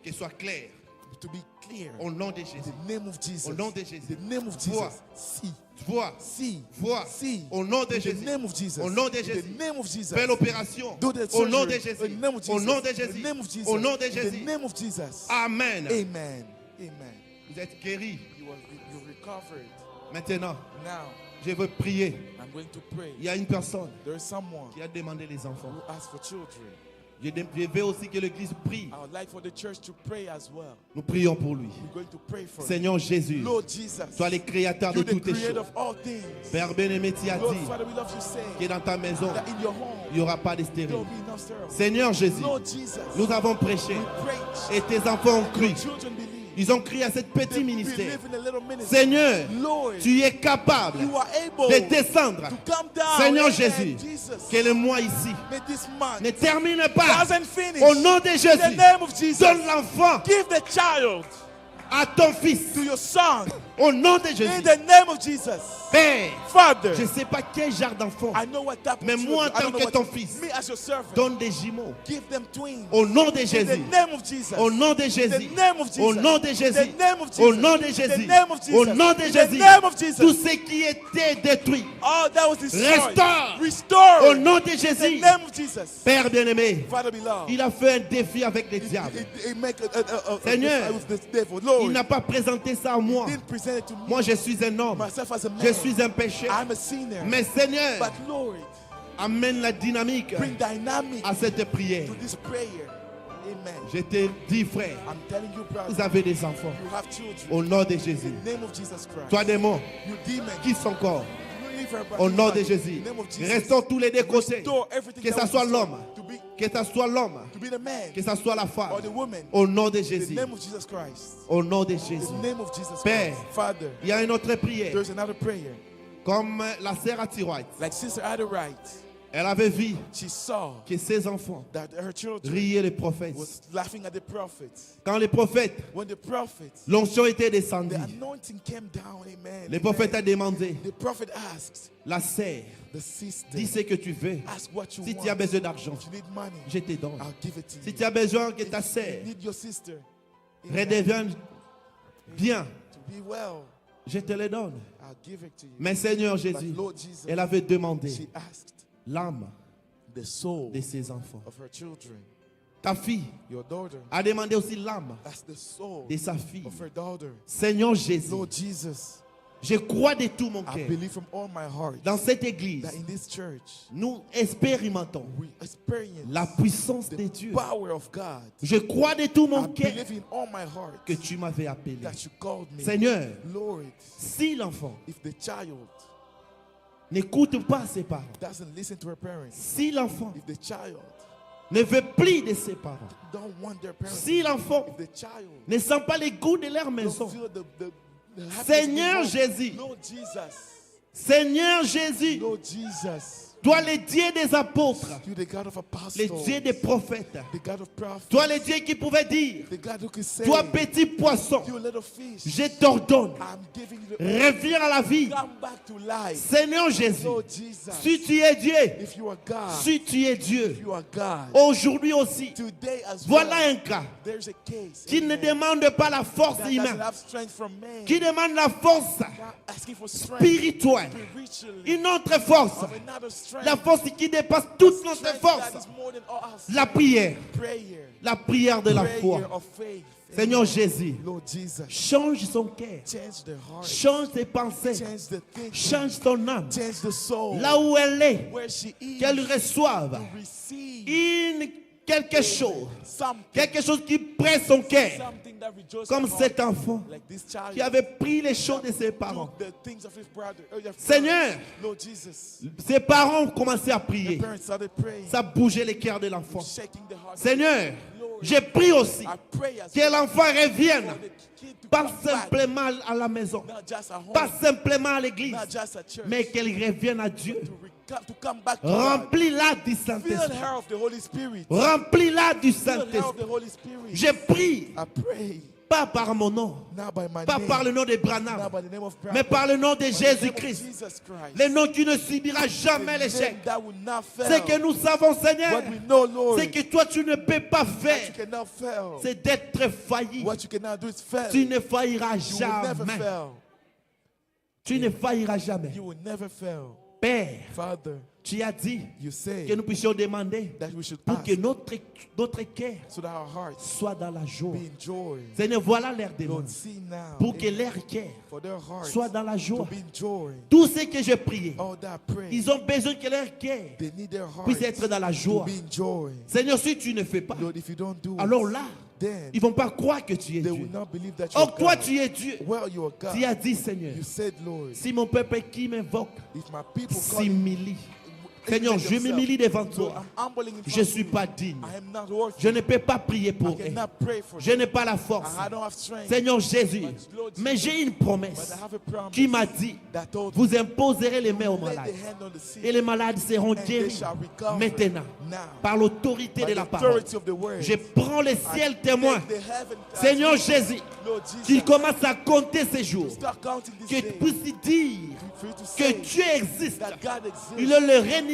qu'il soit clair. to be clear. Au nom de In Jésus. the name of Jesus. Au nom de Jésus. In the name of Vois. Jesus. See. Vois, See. vois. See. Au nom de In the Jésus. name of Jesus. Au nom de In Jésus. the name of Jesus. Fais l'opération. Do the Au nom de surgery. Jésus. In the name of Au Jesus. nom de In the Jésus. name of Jesus. Au nom de In the Jésus. name of Jesus. Amen. Amen. Amen. Vous êtes guéris. You recovered. Maintenant, Now, je veux prier. I'm going to pray. Il y a une personne There is someone qui a demandé les enfants. who asked for children. Je veux aussi que l'Église prie. I would like for the church to pray as well. Nous prions pour lui. We're going to pray for him. Seigneur Jésus, Lord Jesus, toi le créateur de you're the toutes les creator choses. of all things. Père bien-aimé, tu as Lord, dit Father, we love you saying que dans ta maison, that in your home, il n'y aura pas de there stérile. will be no sterile. Seigneur Jésus, Lord Jesus, nous avons prêché we preach. et tes enfants ont cru. Children believe. Ils ont crié à ce They petit ministère. believe in a little ministry. Seigneur, Lord, tu es capable you are able de descendre. to come down. Seigneur Amen, Jésus, Jesus, que le mois ici may this month ne termine pas. doesn't finish. Au nom de In the Jésus, name of Jesus, donne l'enfant give the child à ton fils. to your son. Au nom de In Jésus. the name of Jesus. Père, Father, je ne sais pas quel genre d'enfant. I know what type of Mais moi, en children. I tant don't know que what ton to- fils, me as your servant, donne des jumeaux. give them twins. Au nom de In the Jésus. name of Jesus. Au nom de In Jésus. the name of Jesus. Au nom de In Jésus. the name of Jesus. Au nom de In the Jésus. name of Jesus. Au nom de In the Jésus. name of Jesus. Tout ce qui était détruit. All that was destroyed. Restore. Restore. Au nom de In Jésus. the name of Jesus. Père bien-aimé, Father beloved. il a fait un défi avec les diables. It make a Seigneur, with the devil. Lord, Il n'a pas présenté ça à moi. didn't present it to me. Moi, je suis un homme. Myself as a man. Je suis un pécheur. I'm a sinner. Mais Seigneur, But Lord, amène la dynamique bring dynamic à cette prière. to this prayer. Amen. Je te dis, frère, I'm telling you, brother, vous avez des enfants. you have children. Au nom de In Jésus. the name of Jesus Christ. Toi, démon, You demon. qui sont encore? You leave her, Au nom de In Jésus. the name of Jesus. Restons tous les deux côtés. Restore everything Que that ça was soit destroyed. l'homme, To que ça soit l'homme, be the man que ça soit la or femme. the woman. Au nom de In the Jésus. name of Jesus Christ. Au nom de In Jésus. the name of Jesus Père. Christ. Father, Il y a une autre prière. there's another prayer. Comme la sœur Atiroite, Like Sister Ada Wright, elle avait vu she saw que ses enfants that her children riaient les prophètes. was laughing at the prophets. Quand les prophètes, When the prophets, l'onction était descendue, the anointing came down, amen. le prophète a Amen. demandé, The prophet asked la sœur, the sister, dis ce que tu veux. ask what you Si want. tu as besoin d'argent, If you need money, je te donne. I'll give it to Si you. tu as besoin que ta If sœur you need your sister, amen, redevienne bien, to be well, je te le donne. I'll give it to you. Mais Seigneur But Jésus, Lord Jesus, elle avait demandé she asked l'âme the soul de ses enfants. of her children. Ta fille Your daughter, a demandé aussi l'âme that's the soul de sa fille. of her daughter. Seigneur Jésus, Lord Jesus, je crois de tout mon I cœur, believe from all my heart dans cette église, that in this church, nous expérimentons we experience la puissance de the Dieu. power of God. Je crois de tout I mon cœur believe in all my heart que tu m'avais appelé. that you called me. Seigneur, Lord, si l'enfant if the child n'écoute pas ses parents, doesn't listen to her parents, si l'enfant if the child ne veut plus de ses parents, don't want their parents, si l'enfant if the child ne sent pas les goûts de leur maison, don't feel the happiness Seigneur in home, Jésus, Lord Jesus, Seigneur Jésus, Lord Jesus, toi le Dieu des apôtres, you the God of le apostles, Dieu des prophètes, the God of prophets, toi le Dieu qui pouvait dire, the God who could say, toi petit poisson, you little fish, je t'ordonne, I'm giving you the reviens à la vie. come back to life. Seigneur Jésus, Lord Jesus, si tu es Dieu, if you are God, si tu es if Dieu, you are God, aujourd'hui aussi, today as voilà well, un cas there's a case qui ne amen, demande pas la force that doesn't humaine, have strength from man, qui demande la force not asking for strength spirituelle, spiritually, une autre force, of another strength, la force qui dépasse toute notre strength force, that is more than all our la strength. prière, Prayer, la prière de la prayer foi. of faith. Seigneur Amen. Jésus, Lord Jesus, change son cœur, change the heart, change tes pensées, change the thinking, change ton âme, change the soul, là où elle est, where she is, qu'elle reçoive to receive quelque chose, something, quelque chose qui presse son cœur, something that rejoices comme her heart. cet enfant Like this child qui avait pris les choses de ses parents. took the things of his brother. Seigneur, Lord Jesus, ses parents ont commencé à the prier. parents started praying, Ça bougeait les cœurs de l'enfant. shaking the heart. Seigneur, Lord, Je prie aussi I pray as que l'enfant revienne, for the kid to pas come back, simplement à la maison, not just at home, pas simplement à l'église, not just at church, mais qu'elle revienne à Dieu. to come back to God. Remplis-la du Fill Saint-Esprit. her of the Holy Spirit. Remplis-la du Fill her of the Saint-Esprit. Holy Spirit. Je prie, I pray, pas par mon nom, not by my pas name, par le nom de not Branham, by the name of mais par le nom de by the name of Jésus-Christ. Jesus Christ. Le nom qui ne subira jamais The l'échec. name that will not fail. Ce que nous savons, Seigneur, What we know, Lord, c'est que toi, tu ne peux pas that you faire. cannot fail. C'est d'être failli. What you cannot do is fail. Tu ne failliras You will never jamais. fail. Tu ne failliras jamais. You will never fail. Père, Father, tu as dit you say que nous puissions demander that we should pour ask que notre cœur so that our hearts soit dans la joie. be in joy. Seigneur, voilà leur Lord, demande. see now Pour que leur cœur for their hearts soit dans la to joie. be in joy. Tout ce que je priais, All that prayer, ils ont besoin que leur cœur they need their hearts puisse être dans la to joie. be in joy. Seigneur, si tu ne fais pas, Lord, if you don't do alors it, là, then ils ne vont pas croire que tu es they Dieu. will not believe that you are Or toi, God. tu es Dieu. Well, you are God. Tu as dit, Seigneur, You said, Lord, si mon peuple qui m'invoque if my people call s'humilie, Seigneur, je m'humilie devant toi. Je ne suis pas digne. I am not worthy. Je ne peux pas prier I pour eux. cannot pray for Je them. n'ai pas la force. I don't have strength. Seigneur Jésus, Lord mais j'ai une But promesse I have a promise qui m'a dit, that told vous imposerez les mains aux lay malades. the hand on the sick Et les malades seront and they guéris shall recover maintenant now. par l'autorité By de the la parole. authority of the word. Je prends le ciel témoin. Take the heaven as Seigneur witness. Jésus, Lord Jesus, qu'il commence à compter ces jours. start counting this Que day tu puisses dire for you to que say Dieu existe. that God exists. Il est le He rémunérateur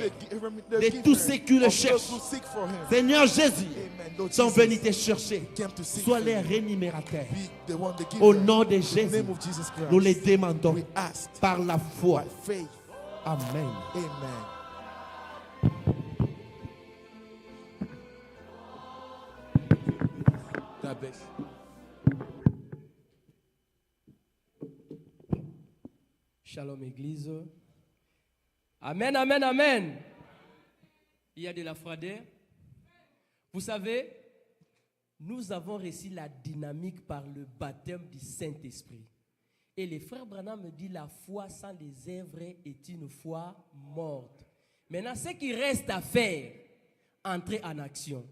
is the de giver tous ceux qui le of cherchent. those who seek for him. Seigneur Jésus, Amen. Lord sont Jesus, venus te chercher. came to seek Sois for les you. rémunérateurs. Be the one, the giver. Au nom de In the Jésus, name of Jesus Christ, nous les demandons we ask par la foi. by faith. Amen. Amen. God bless. Shalom Église. Amen, amen, amen. Il y a de la froideur. Vous savez, nous avons reçu la dynamique par le baptême du Saint-Esprit. Et le frère Branham me dit la foi sans les œuvres est une foi morte. Maintenant, ce qui reste à faire, entrer en action.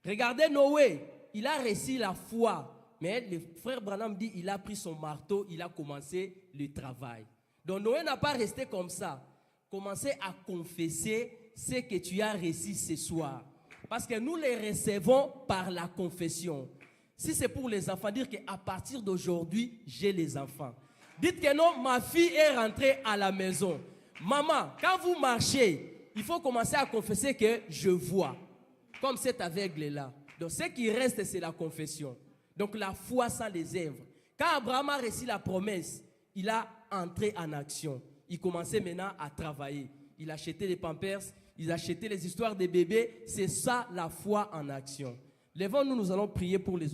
Regardez Noé, il a reçu la foi. Mais le frère Branham dit il a pris son marteau, il a commencé le travail. Donc Noé n'a pas resté comme ça. Commencez à confesser ce que tu as reçu ce soir. Parce que nous les recevons par la confession. Si c'est pour les enfants, dire qu'à partir d'aujourd'hui, j'ai les enfants. Dites que non, ma fille est rentrée à la maison. Maman, quand vous marchez, il faut commencer à confesser que je vois. Comme cet aveugle-là. Donc ce qui reste, c'est la confession. Donc la foi sans les œuvres. Quand Abraham a reçu la promesse, il a entré en action. Il commençait maintenant à travailler. Il achetait les pampers, il achetait les histoires des bébés. C'est ça la foi en action. Levons-nous, nous allons prier pour les autres.